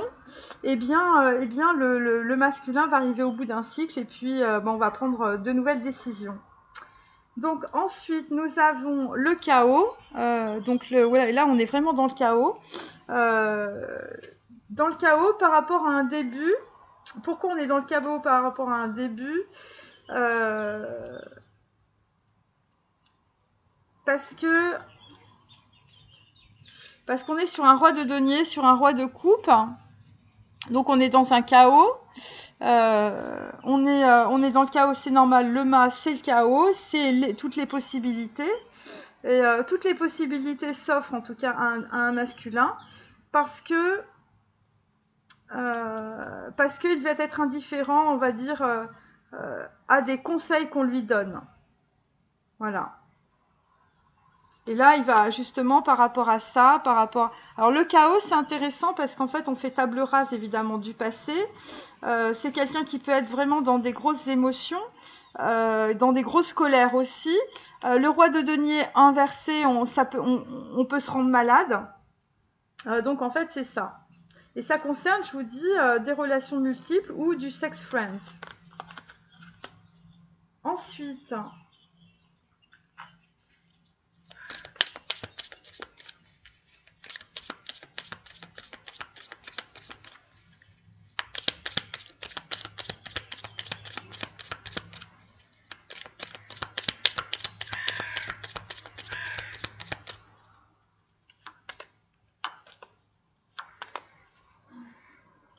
eh bien, le masculin va arriver au bout d'un cycle et puis on va prendre de nouvelles décisions. Donc, ensuite, nous avons le chaos. Voilà, là, on est vraiment dans le chaos. Dans le chaos par rapport à un début. Pourquoi on est dans le chaos par rapport à un début Parce qu'on est sur un roi de denier, sur un roi de coupe. Donc on est dans un chaos. On est dans le chaos, c'est normal. Le mât, c'est le chaos, c'est toutes les possibilités. Et toutes les possibilités s'offrent en tout cas à un masculin parce qu'il va être indifférent, on va dire, à des conseils qu'on lui donne. Voilà. Et là, il va justement par rapport à ça, Alors le chaos, c'est intéressant parce qu'en fait, on fait table rase évidemment du passé. C'est quelqu'un qui peut être vraiment dans des grosses émotions, dans des grosses colères aussi. Le roi de denier inversé, on peut se rendre malade. Donc en fait, c'est ça. Et ça concerne, je vous dis, des relations multiples ou du sex friends. Ensuite...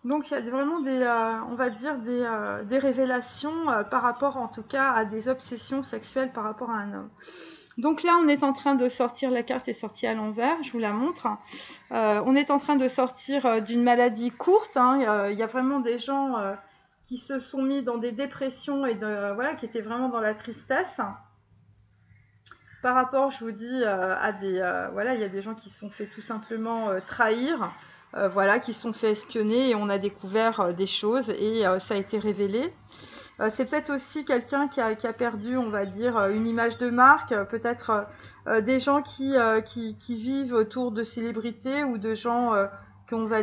Donc il y a vraiment on va dire des révélations par rapport en tout cas à des obsessions sexuelles par rapport à un homme. Donc là on est en train de sortir, la carte est sortie à l'envers, je vous la montre. On est en train de sortir d'une maladie courte, hein. Il y a vraiment des gens qui se sont mis dans des dépressions et voilà, qui étaient vraiment dans la tristesse. Par rapport, je vous dis, à voilà, il y a des gens qui se sont fait tout simplement trahir. Voilà, qui se sont fait espionner et on a découvert des choses et ça a été révélé. C'est peut-être aussi quelqu'un qui a perdu, on va dire, une image de marque, peut-être des gens qui vivent autour de célébrités ou de gens qui ont, on va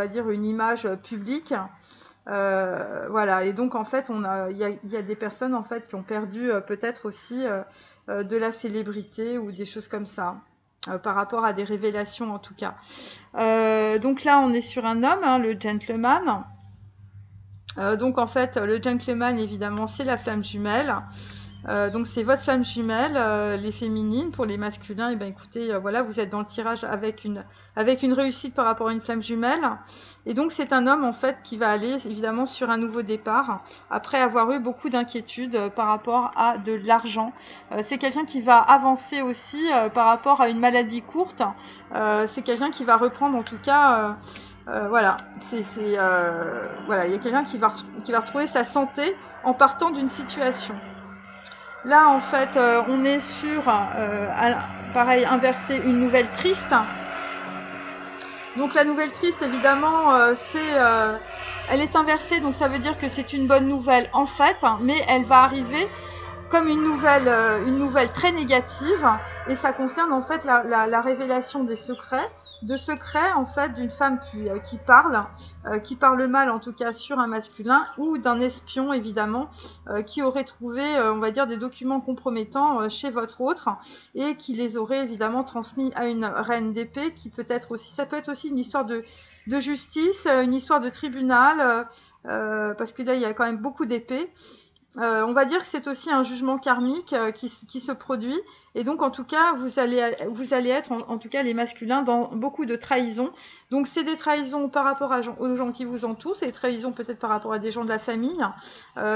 dire une image publique. Voilà, et donc en fait, il y a des personnes en fait qui ont perdu peut-être aussi de la célébrité ou des choses comme ça. Par rapport à des révélations en tout cas. Donc là on est sur un homme, hein, le gentleman. Donc en fait le gentleman évidemment c'est la flamme jumelle. Donc c'est votre flamme jumelle, les féminines. Pour les masculins, et ben écoutez, voilà, vous êtes dans le tirage avec une réussite par rapport à une flamme jumelle. Et donc c'est un homme en fait qui va aller évidemment sur un nouveau départ après avoir eu beaucoup d'inquiétudes par rapport à de l'argent. C'est quelqu'un qui va avancer aussi par rapport à une maladie courte. C'est quelqu'un qui va reprendre en tout cas. Voilà, voilà, il y a quelqu'un qui va retrouver sa santé en partant d'une situation. Là, en fait, on est sur, pareil, inversé, une nouvelle triste. Donc la nouvelle triste, évidemment, elle est inversée, donc ça veut dire que c'est une bonne nouvelle en fait, mais elle va arriver comme une nouvelle très négative, et ça concerne en fait la révélation des secrets, en fait d'une femme qui parle mal en tout cas sur un masculin, ou d'un espion évidemment qui aurait trouvé on va dire des documents compromettants chez votre autre et qui les aurait évidemment transmis à une reine d'épée, qui peut être aussi, ça peut être aussi une histoire de justice, une histoire de tribunal, parce que là il y a quand même beaucoup d'épées. On va dire que c'est aussi un jugement karmique qui se produit, et donc en tout cas vous allez être en tout cas les masculins dans beaucoup de trahisons. Donc c'est des trahisons par rapport aux gens qui vous entourent, c'est des trahisons peut-être par rapport à des gens de la famille,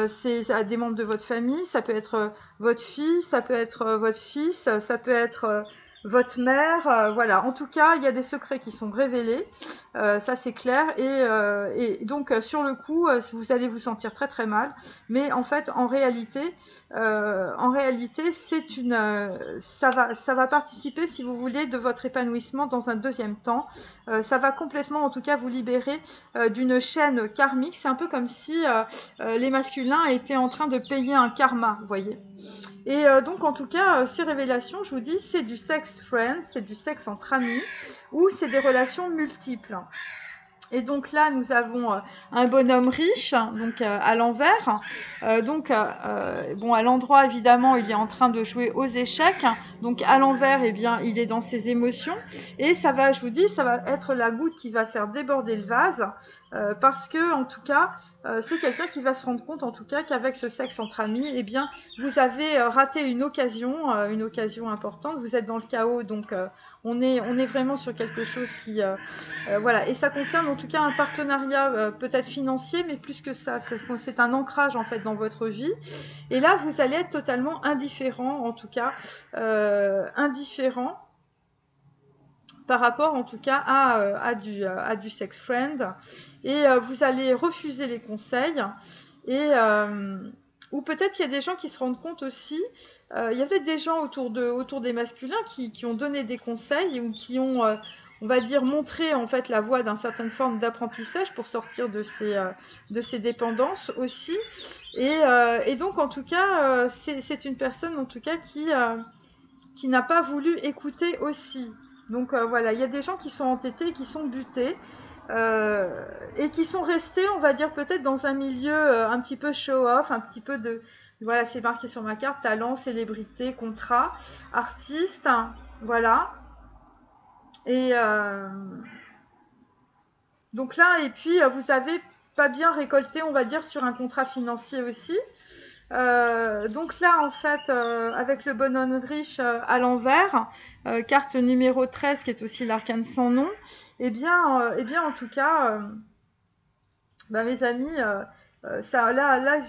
c'est à des membres de votre famille, ça peut être votre fille, ça peut être votre fils, ça peut être votre mère, voilà. En tout cas, il y a des secrets qui sont révélés, ça c'est clair, et donc sur le coup, vous allez vous sentir très très mal, mais en fait, en réalité, c'est ça va participer, si vous voulez, de votre épanouissement dans un deuxième temps. Ça va complètement, en tout cas, vous libérer d'une chaîne karmique. C'est un peu comme si les masculins étaient en train de payer un karma, vous voyez. Et donc, en tout cas, ces révélations, je vous dis, c'est du sex friend, c'est du sexe entre amis, ou c'est des relations multiples. Et donc là, nous avons un bonhomme riche, donc à l'envers. Bon, à l'endroit, évidemment, il est en train de jouer aux échecs. Donc à l'envers, eh bien, il est dans ses émotions. Et ça va, je vous dis, ça va être la goutte qui va faire déborder le vase. Parce que, en tout cas, c'est quelqu'un qui va se rendre compte, en tout cas, qu'avec ce sexe entre amis, eh bien, vous avez raté une occasion importante. Vous êtes dans le chaos, donc on est vraiment sur quelque chose qui, voilà. Et ça concerne, en tout cas, un partenariat peut-être financier, mais plus que ça, c'est un ancrage en fait dans votre vie. Et là, vous allez être totalement indifférent, en tout cas, indifférent par rapport en tout cas à du sex friend, et vous allez refuser les conseils, et ou peut-être qu'il y a des gens qui se rendent compte aussi, il y a peut-être des gens autour des masculins qui ont donné des conseils, ou qui ont on va dire montré en fait la voie d'une certaine forme d'apprentissage pour sortir de ces dépendances aussi, et donc en tout cas c'est une personne en tout cas qui n'a pas voulu écouter aussi. Donc voilà, il y a des gens qui sont entêtés, qui sont butés, et qui sont restés, on va dire, peut-être dans un milieu un petit peu show-off, un petit peu de... Voilà, c'est marqué sur ma carte, talent, célébrité, contrat, artiste, hein, voilà. Et donc là, et puis vous avez pas bien récolté, on va dire, sur un contrat financier aussi. Donc là, en fait, avec le bonhomme riche à l'envers, carte numéro 13, qui est aussi l'arcane sans nom, eh bien, en tout cas, mes amis, là,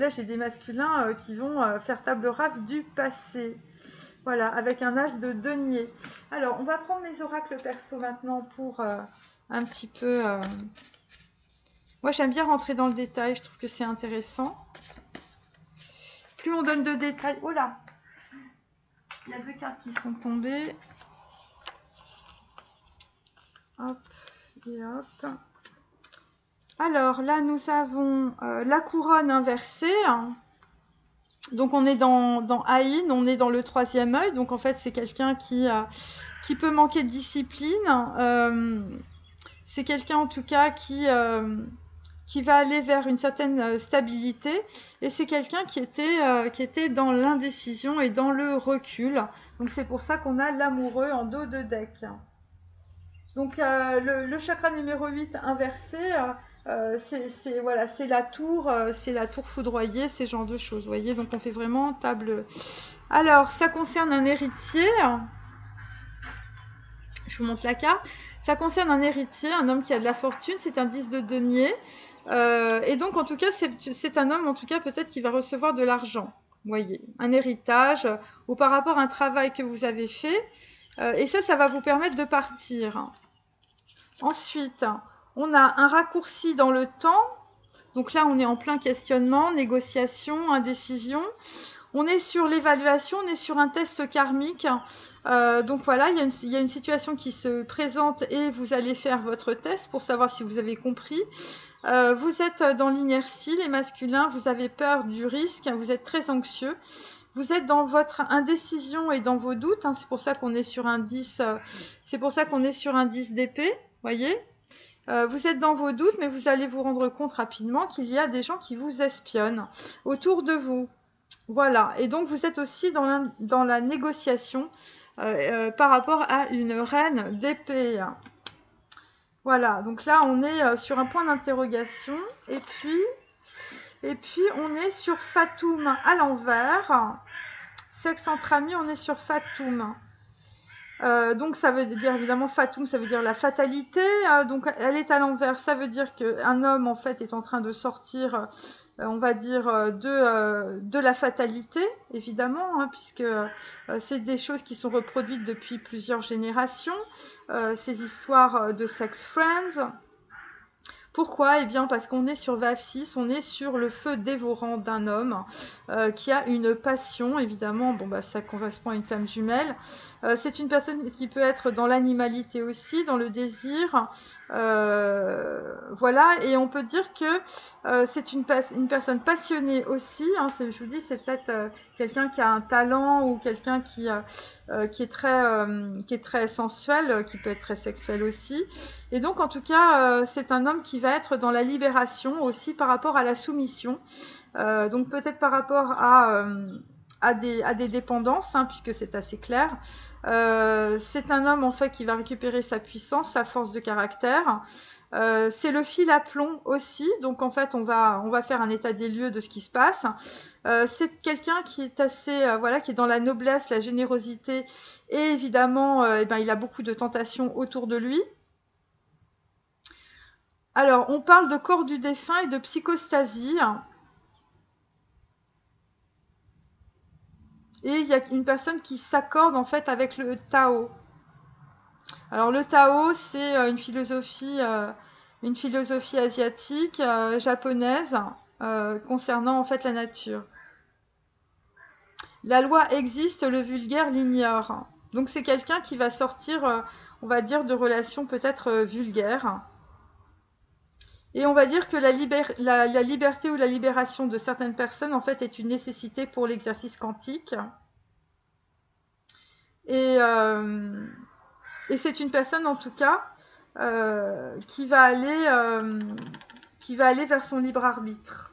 j'ai des masculins qui vont faire table rase du passé. Voilà, avec un as de denier. Alors, on va prendre les oracles perso maintenant pour un petit peu... Moi, j'aime bien rentrer dans le détail, je trouve que c'est intéressant. Plus on donne de détails... Oh là! Il y a 2 cartes qui sont tombées. Hop, et hop. Alors, là, nous avons la couronne inversée. Donc, on est dans Aïn, on est dans le 3e œil. Donc, en fait, c'est quelqu'un qui peut manquer de discipline. C'est quelqu'un, en tout cas, qui va aller vers une certaine stabilité, et c'est quelqu'un qui était dans l'indécision et dans le recul. Donc c'est pour ça qu'on a l'amoureux en dos de deck. Donc le chakra numéro 8 inversé, voilà, c'est la tour foudroyée, ces genres de choses, vous voyez. Donc on fait vraiment table. Alors ça concerne un héritier. Je vous montre la carte. Ça concerne un héritier, un homme qui a de la fortune, c'est un 10 de denier. Et donc, en tout cas, c'est un homme, en tout cas, peut-être qui va recevoir de l'argent. Vous voyez, un héritage, ou par rapport à un travail que vous avez fait. Et ça va vous permettre de partir. Ensuite, on a un raccourci dans le temps. Donc là, on est en plein questionnement, négociation, indécision. On est sur l'évaluation, on est sur un test karmique. Donc voilà, il y a une situation qui se présente, et vous allez faire votre test pour savoir si vous avez compris. Vous êtes dans l'inertie, les masculins, vous avez peur du risque, vous êtes très anxieux. Vous êtes dans votre indécision et dans vos doutes, hein, c'est pour ça qu'on est sur un 10, c'est pour ça qu'on est sur un 10 d'épée, voyez. Vous êtes dans vos doutes, mais vous allez vous rendre compte rapidement qu'il y a des gens qui vous espionnent autour de vous. Voilà, et donc vous êtes aussi dans la négociation par rapport à une reine d'épée. Voilà, donc là on est sur un point d'interrogation, et puis on est sur Fatum à l'envers. Sexe entre amis, on est sur Fatum. Donc ça veut dire évidemment Fatum, ça veut dire la fatalité. Donc elle est à l'envers, ça veut dire qu'un homme en fait est en train de sortir, on va dire de la fatalité, évidemment, hein, puisque c'est des choses qui sont reproduites depuis plusieurs générations. Ces histoires de sex friends. Pourquoi? Eh bien parce qu'on est sur VAV6, on est sur le feu dévorant d'un homme qui a une passion, évidemment, bon bah ça correspond à une flamme jumelle. C'est une personne qui peut être dans l'animalité aussi, dans le désir, voilà, et on peut dire que c'est une personne passionnée aussi, hein, je vous dis, c'est peut-être quelqu'un qui a un talent ou quelqu'un qui est très sensuel, qui peut être très sexuel aussi. Et donc, en tout cas, c'est un homme qui va être dans la libération aussi par rapport à la soumission. Donc, peut-être par rapport à des dépendances, hein, puisque c'est assez clair. C'est un homme, en fait, qui va récupérer sa puissance, sa force de caractère. C'est le fil à plomb aussi. Donc, en fait, on va faire un état des lieux de ce qui se passe. C'est quelqu'un qui est assez, voilà, qui est dans la noblesse, la générosité. Et évidemment, il a beaucoup de tentations autour de lui. Alors, on parle de corps du défunt et de psychostasie. Et il y a une personne qui s'accorde en fait avec le Tao. Alors, le Tao, c'est une philosophie asiatique, japonaise, concernant en fait la nature. La loi existe, le vulgaire l'ignore. Donc, c'est quelqu'un qui va sortir, on va dire, de relations peut-être vulgaires. Et on va dire que la liberté ou la libération de certaines personnes, en fait, est une nécessité pour l'exercice quantique. Et c'est une personne, en tout cas, qui va aller vers son libre arbitre.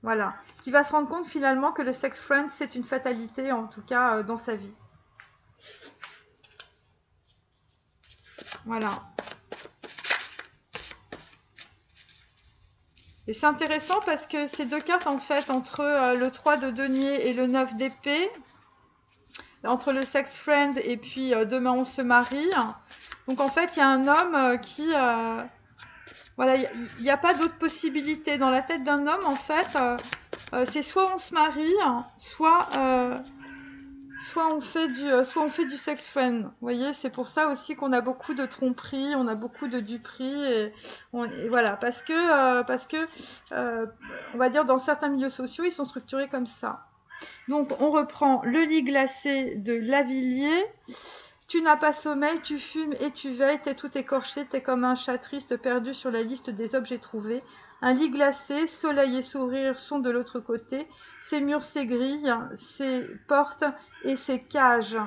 Voilà. Qui va se rendre compte, finalement, que le sex friend, c'est une fatalité, en tout cas, dans sa vie. Voilà. Et c'est intéressant parce que ces deux cartes, en fait, entre le 3 de denier et le 9 d'épée, entre le sex friend et puis demain on se marie. Donc en fait, il y a un homme qui... voilà, il n'y a pas d'autre possibilité. Dans la tête d'un homme, en fait, c'est soit on se marie, soit on fait du sex friend. Vous voyez, c'est pour ça aussi qu'on a beaucoup de tromperies, on a beaucoup de duperies, et voilà, parce que on va dire dans certains milieux sociaux, ils sont structurés comme ça. Donc on reprend le lit glacé de Lavilliers. Tu n'as pas sommeil, tu fumes et tu veilles, t'es tout écorché, t'es comme un chat triste perdu sur la liste des objets trouvés. Un lit glacé, soleil et sourire sont de l'autre côté. Ses murs, ses grilles, ses portes et ses cages.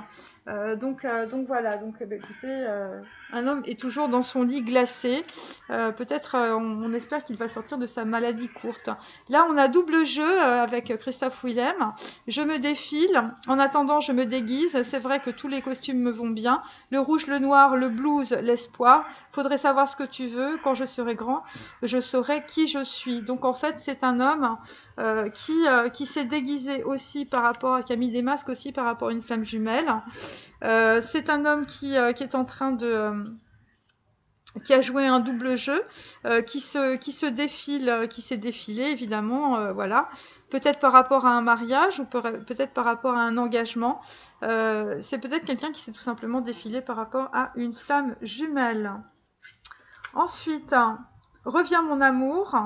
Donc voilà, donc écoutez, un homme est toujours dans son lit glacé. Peut-être on espère qu'il va sortir de sa maladie courte. Là, on a double jeu avec Christophe Willem. Je me défile. En attendant, je me déguise. C'est vrai que tous les costumes me vont bien. Le rouge, le noir, le blues, l'espoir. Faudrait savoir ce que tu veux. Quand je serai grand, je saurai qui je suis. Donc en fait, c'est un homme qui s'est déguisé aussi par rapport, qui a mis des masques aussi par rapport à une flamme jumelle. C'est un homme qui est en train de... qui a joué un double jeu, qui s'est défilé évidemment, voilà. Peut-être par rapport à un mariage ou peut-être par rapport à un engagement. C'est peut-être quelqu'un qui s'est tout simplement défilé par rapport à une flamme jumelle. Ensuite, revient mon amour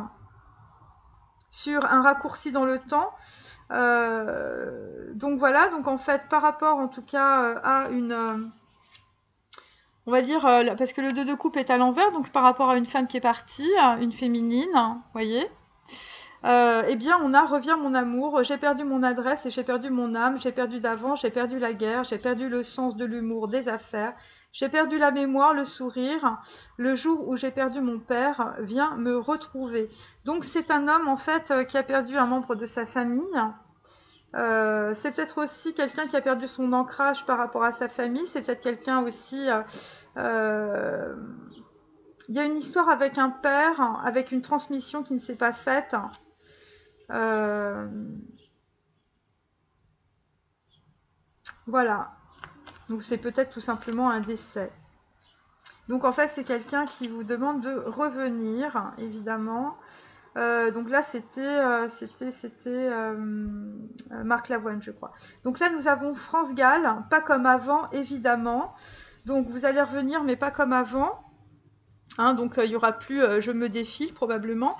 sur un raccourci dans le temps. Donc voilà, donc en fait par rapport en tout cas à une... on va dire, parce que le 2 de coupe est à l'envers, donc par rapport à une femme qui est partie, une féminine, vous voyez. Eh bien, on a revient mon amour, j'ai perdu mon adresse et j'ai perdu mon âme, j'ai perdu d'avant, j'ai perdu la guerre, j'ai perdu le sens de l'humour, des affaires, j'ai perdu la mémoire, le sourire, le jour où j'ai perdu mon père vient me retrouver. Donc c'est un homme en fait qui a perdu un membre de sa famille. C'est peut-être aussi quelqu'un qui a perdu son ancrage par rapport à sa famille, c'est peut-être quelqu'un aussi... il y a une histoire avec un père, avec une transmission qui ne s'est pas faite. Voilà. Donc c'est peut-être tout simplement un décès. Donc en fait c'est quelqu'un qui vous demande de revenir, évidemment. Donc là c'était Marc Lavoine, je crois. Donc là nous avons France Gall, pas comme avant, évidemment. Donc vous allez revenir, mais pas comme avant. Hein, donc il y aura plus je me défile probablement.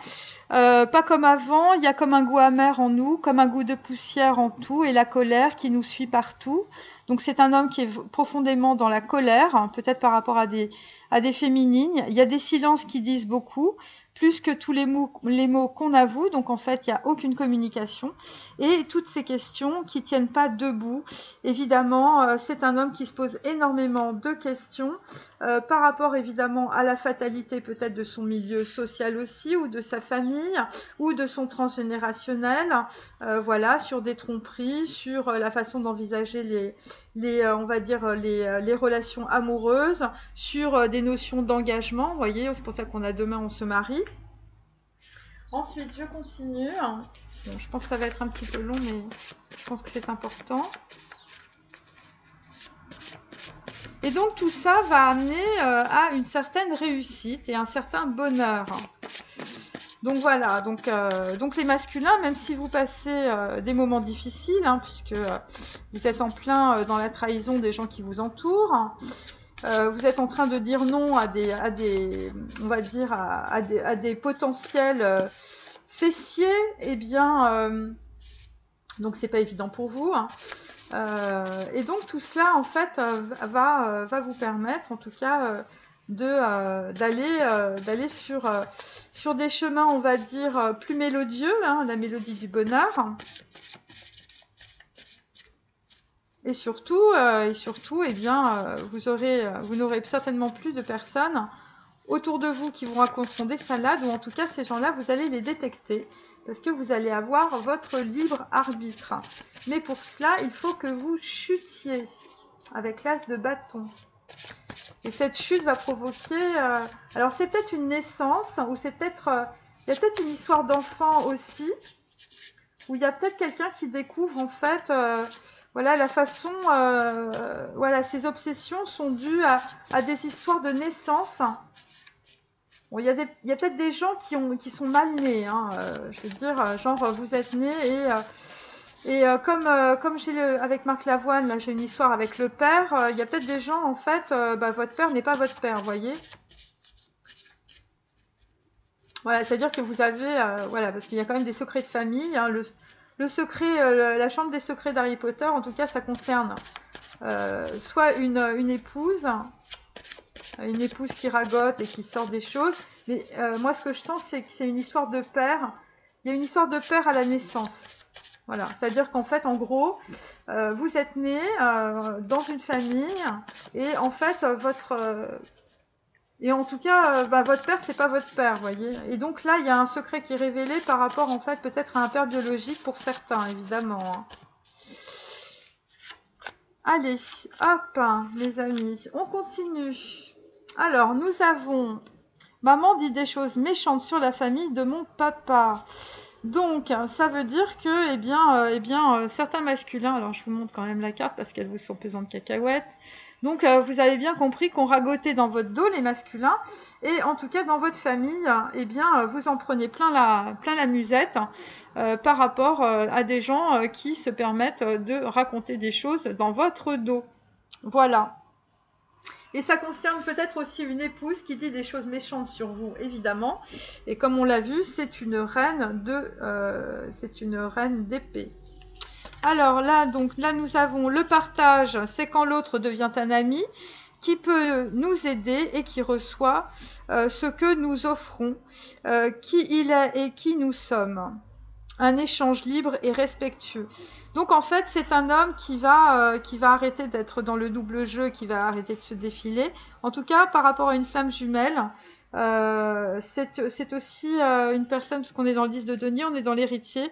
Pas comme avant, il y a comme un goût amer en nous, comme un goût de poussière en tout, et la colère qui nous suit partout. Donc c'est un homme qui est profondément dans la colère, hein, peut-être par rapport à des féminines. Il y a des silences qui disent beaucoup, plus que tous les mots qu'on avoue. Donc en fait, il n'y a aucune communication. Et toutes ces questions qui ne tiennent pas debout. Évidemment, c'est un homme qui se pose énormément de questions par rapport évidemment à la fatalité peut-être de son milieu social aussi, ou de sa famille, ou de son transgénérationnel. Voilà, sur des tromperies, sur la façon d'envisager on va dire les relations amoureuses, sur des notions d'engagement. Vous voyez, c'est pour ça qu'on a demain on se marie. Ensuite, je continue. Bon, je pense que ça va être un petit peu long, mais je pense que c'est important. Et donc tout ça va amener à une certaine réussite et un certain bonheur. Donc voilà, donc les masculins, même si vous passez des moments difficiles, hein, puisque vous êtes en plein dans la trahison des gens qui vous entourent, vous êtes en train de dire non à des on va dire à des potentiels fessiers, eh bien donc c'est pas évident pour vous. Hein. Et donc tout cela en fait va vous permettre en tout cas d'aller sur des chemins on va dire plus mélodieux, hein, la mélodie du bonheur. Et surtout eh bien vous n'aurez certainement plus de personnes autour de vous qui vous raconteront des salades, ou en tout cas ces gens-là vous allez les détecter. Parce que vous allez avoir votre libre arbitre. Mais pour cela, il faut que vous chutiez avec l'as de bâton. Et cette chute va provoquer... alors c'est peut-être une naissance, ou c'est peut-être... il y a peut-être une histoire d'enfant aussi, où il y a peut-être quelqu'un qui découvre en fait... voilà, la façon... voilà, ces obsessions sont dues à des histoires de naissance. Bon, il y a peut-être des gens qui sont mal nés, hein, je veux dire, genre vous êtes nés et comme avec Marc Lavoine, là j'ai une histoire avec le père, il y a peut-être des gens en fait, votre père n'est pas votre père, vous voyez. Voilà, c'est-à-dire que vous avez, voilà, parce qu'il y a quand même des secrets de famille, hein, le secret, la chambre des secrets d'Harry Potter, en tout cas ça concerne soit une épouse qui ragote et qui sort des choses. Mais moi, ce que je sens, c'est que c'est une histoire de père. Il y a une histoire de père à la naissance. Voilà. C'est-à-dire qu'en fait, en gros, vous êtes né dans une famille et en fait, et en tout cas, votre père, c'est pas votre père, vous voyez. Et donc là, il y a un secret qui est révélé par rapport, en fait, peut-être à un père biologique pour certains, évidemment. Hein. Allez, hop, les amis, on continue. Alors, nous avons... Maman dit des choses méchantes sur la famille de mon papa. Donc, ça veut dire que, certains masculins... Alors, je vous montre quand même la carte parce qu'elle vous sont pesant de cacahuètes. Donc, vous avez bien compris qu'on ragotait dans votre dos, les masculins. Et en tout cas, dans votre famille, vous en prenez plein la musette par rapport à des gens qui se permettent de raconter des choses dans votre dos. Voilà. Et ça concerne peut-être aussi une épouse qui dit des choses méchantes sur vous, évidemment. Et comme on l'a vu, c'est une reine d'épée. Alors là, nous avons le partage, c'est quand l'autre devient un ami. qui peut nous aider et qui reçoit ce que nous offrons, qui il est et qui nous sommes. Un échange libre et respectueux. Donc en fait, c'est un homme qui va arrêter d'être dans le double jeu, qui va arrêter de se défiler. En tout cas, par rapport à une flamme jumelle, c'est aussi une personne, parce qu'on est dans le 10 de denier, on est dans l'héritier.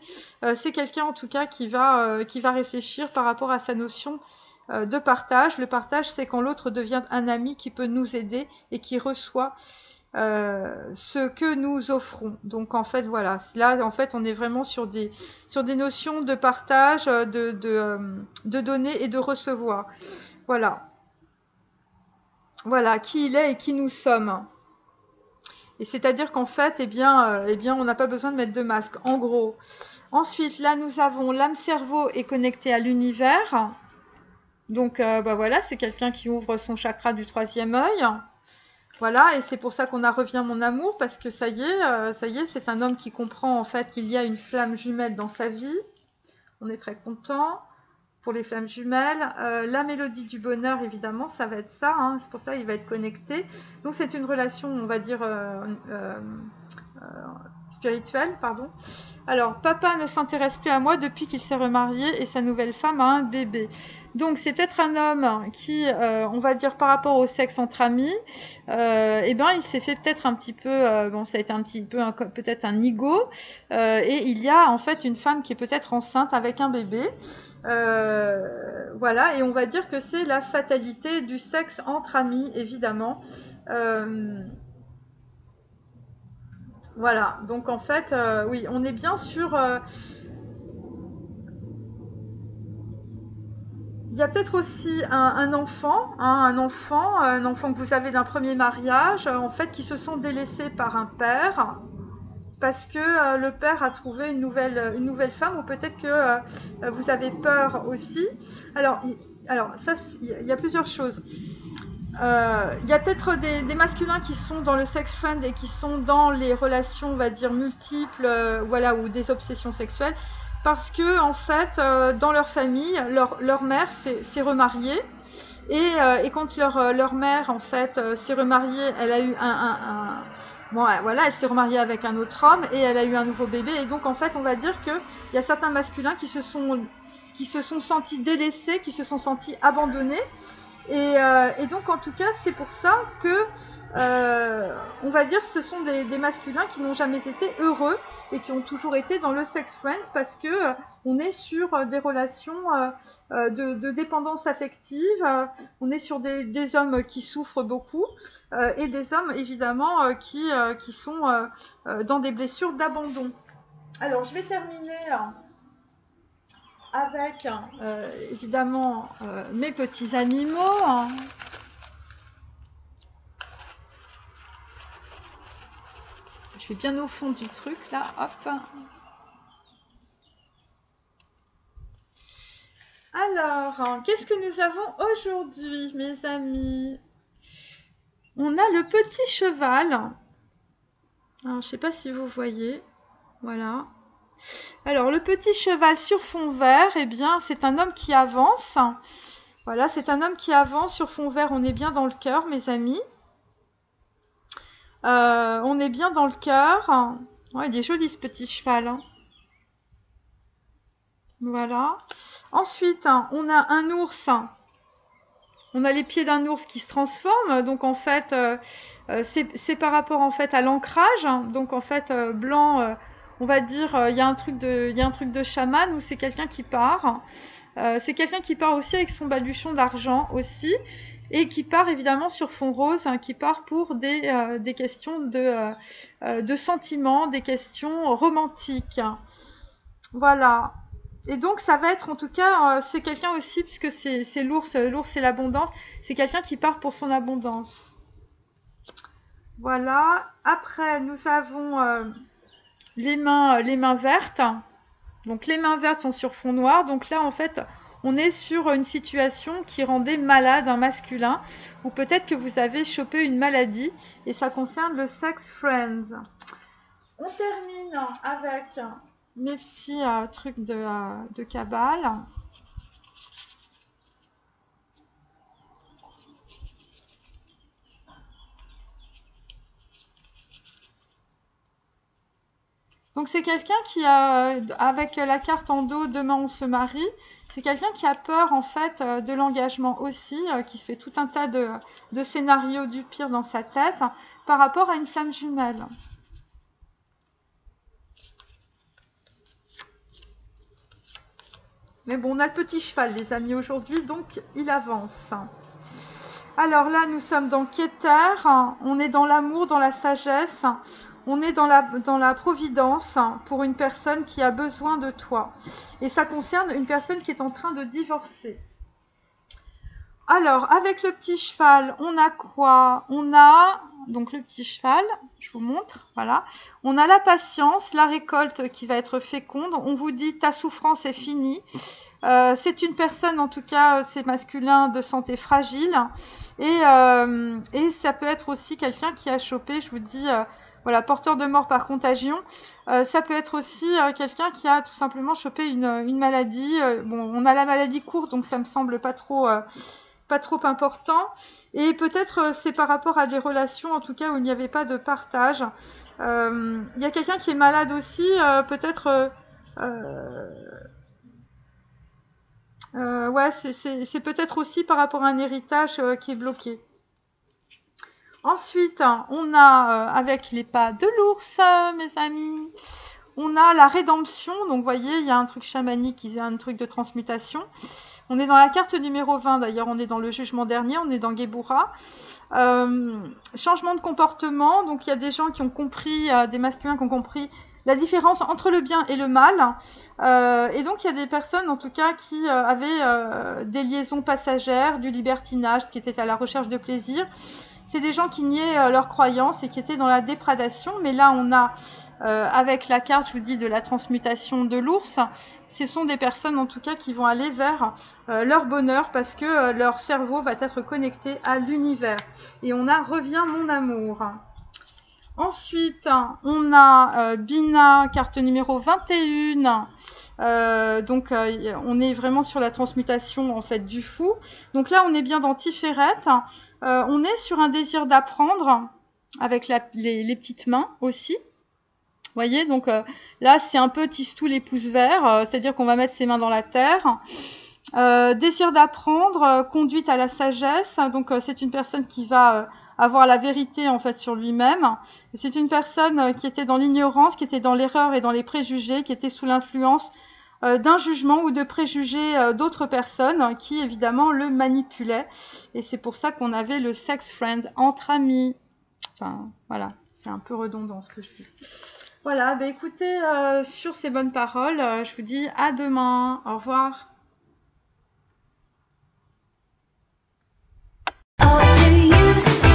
C'est quelqu'un en tout cas qui va réfléchir par rapport à sa notion de partage. Le partage, c'est quand l'autre devient un ami qui peut nous aider et qui reçoit ce que nous offrons. Donc en fait voilà, là en fait on est vraiment sur des notions de partage, de donner et de recevoir. Voilà. Voilà qui il est et qui nous sommes. Et c'est-à-dire qu'en fait, eh bien, on n'a pas besoin de mettre de masque, en gros. Ensuite, là, nous avons l'âme-cerveau est connecté à l'univers. Donc, voilà, c'est quelqu'un qui ouvre son chakra du 3e œil. Voilà, et c'est pour ça qu'on a revient mon amour, parce que ça y est, c'est un homme qui comprend en fait qu'il y a une flamme jumelle dans sa vie. On est très content pour les flammes jumelles. La mélodie du bonheur, évidemment, ça va être ça, hein, c'est pour ça qu'il va être connecté. Donc c'est une relation, on va dire, spirituelle, pardon. Alors, papa ne s'intéresse plus à moi depuis qu'il s'est remarié et sa nouvelle femme a un bébé. Donc, c'est peut-être un homme qui, on va dire par rapport au sexe entre amis, il s'est fait peut-être un petit peu, ça a été un petit peu peut-être un ego, et il y a en fait une femme qui est peut-être enceinte avec un bébé. Voilà, et on va dire que c'est la fatalité du sexe entre amis, évidemment. Voilà, donc en fait, oui, on est bien sur... il y a peut-être aussi un enfant, hein, un enfant que vous avez d'un premier mariage, en fait, qui se sont délaissés par un père, parce que le père a trouvé une nouvelle femme, ou peut-être que vous avez peur aussi. Alors ça, il y a plusieurs choses. Il y a peut-être des masculins qui sont dans le sex friend et qui sont dans les relations, on va dire, multiples, voilà, ou des obsessions sexuelles, parce que en fait, dans leur famille, leur mère s'est remariée, et quand leur mère, en fait, s'est remariée, elle a eu bon, voilà, elle s'est remariée avec un autre homme et elle a eu un nouveau bébé, et donc en fait, on va dire que il y a certains masculins qui se sont sentis délaissés, qui se sont sentis abandonnés. Et donc en tout cas c'est pour ça que on va dire ce sont des masculins qui n'ont jamais été heureux et qui ont toujours été dans le sex friends, parce que on est sur des relations de dépendance affective, on est sur des hommes qui souffrent beaucoup, et des hommes évidemment qui sont dans des blessures d'abandon. Alors je vais terminer avec évidemment mes petits animaux. Je vais bien au fond du truc là, hop. Alors, qu'est-ce que nous avons aujourd'hui, mes amis? On a le petit cheval. Alors, je ne sais pas si vous voyez. Voilà. Alors, le petit cheval sur fond vert, eh bien, c'est un homme qui avance. Voilà, c'est un homme qui avance sur fond vert. On est bien dans le cœur, mes amis. On est bien dans le cœur. Ouais, il est joli ce petit cheval. Hein. Voilà. Ensuite, on a un ours. On a les pieds d'un ours qui se transforment. Donc, en fait, c'est par rapport en fait à l'ancrage. Donc, en fait, blanc... on va dire, il y a un truc de chaman, où c'est quelqu'un qui part. C'est quelqu'un qui part aussi avec son baluchon d'argent aussi, et qui part évidemment sur fond rose, hein, qui part pour des questions de sentiments, des questions romantiques. Voilà. Et donc ça va être en tout cas, c'est quelqu'un aussi, puisque c'est l'ours c'est l'abondance, c'est quelqu'un qui part pour son abondance. Voilà. Après, nous avons... les mains vertes. Donc les mains vertes sont sur fond noir. Donc là en fait on est sur une situation qui rendait malade un masculin, ou peut-être que vous avez chopé une maladie, et ça concerne le sex friends. On termine avec mes petits trucs de cabale. Donc c'est quelqu'un qui a, avec la carte en dos, demain on se marie, c'est quelqu'un qui a peur en fait de l'engagement aussi, qui se fait tout un tas de scénarios du pire dans sa tête par rapport à une flamme jumelle. Mais bon, on a le petit cheval les amis aujourd'hui, donc il avance. Alors là, nous sommes dans Keter, on est dans l'amour, dans la sagesse, on est dans la providence pour une personne qui a besoin de toi. Et ça concerne une personne qui est en train de divorcer. Alors, avec le petit cheval, on a quoi? On a, donc le petit cheval, je vous montre, voilà. On a la patience, la récolte qui va être féconde. On vous dit, ta souffrance est finie. C'est une personne, en tout cas, c'est masculin, de santé fragile. Et ça peut être aussi quelqu'un qui a chopé, je vous dis, voilà, porteur de mort par contagion. Ça peut être aussi quelqu'un qui a tout simplement chopé une maladie. Bon, on a la maladie courte, donc ça me semble pas trop important. Et peut-être c'est par rapport à des relations, en tout cas, où il n'y avait pas de partage. Il y a quelqu'un qui est malade aussi, peut-être... ouais, c'est peut-être aussi par rapport à un héritage qui est bloqué. Ensuite, on a, avec les pas de l'ours, mes amis, on a la rédemption. Donc, vous voyez, il y a un truc chamanique, il y a un truc de transmutation. On est dans la carte numéro 20, d'ailleurs, on est dans le jugement dernier, on est dans Gebura. Changement de comportement, donc il y a des gens qui ont compris, des masculins qui ont compris la différence entre le bien et le mal. Et donc il y a des personnes, en tout cas, qui avaient des liaisons passagères, du libertinage, qui étaient à la recherche de plaisir. C'est des gens qui niaient leurs croyances et qui étaient dans la déprédation. Mais là, on a, avec la carte, je vous dis, de la transmutation de l'ours, ce sont des personnes, en tout cas, qui vont aller vers leur bonheur parce que leur cerveau va être connecté à l'univers. Et on a « Reviens mon amour ». Ensuite, on a Bina, carte numéro 21. Donc, on est vraiment sur la transmutation en fait du fou. Donc là, on est bien dans Tiferet. On est sur un désir d'apprendre avec les petites mains aussi. Vous voyez, donc là, c'est un peu tisse-tout les pouces verts, c'est-à-dire qu'on va mettre ses mains dans la terre. Désir d'apprendre, conduite à la sagesse. Donc, c'est une personne qui va avoir la vérité en fait sur lui-même. C'est une personne qui était dans l'ignorance, qui était dans l'erreur et dans les préjugés, qui était sous l'influence d'un jugement ou de préjugés d'autres personnes qui évidemment le manipulaient. Et c'est pour ça qu'on avait le sex friend entre amis. Enfin voilà, c'est un peu redondant ce que je dis. Voilà, bah écoutez, sur ces bonnes paroles, je vous dis à demain. Au revoir. Oh, do you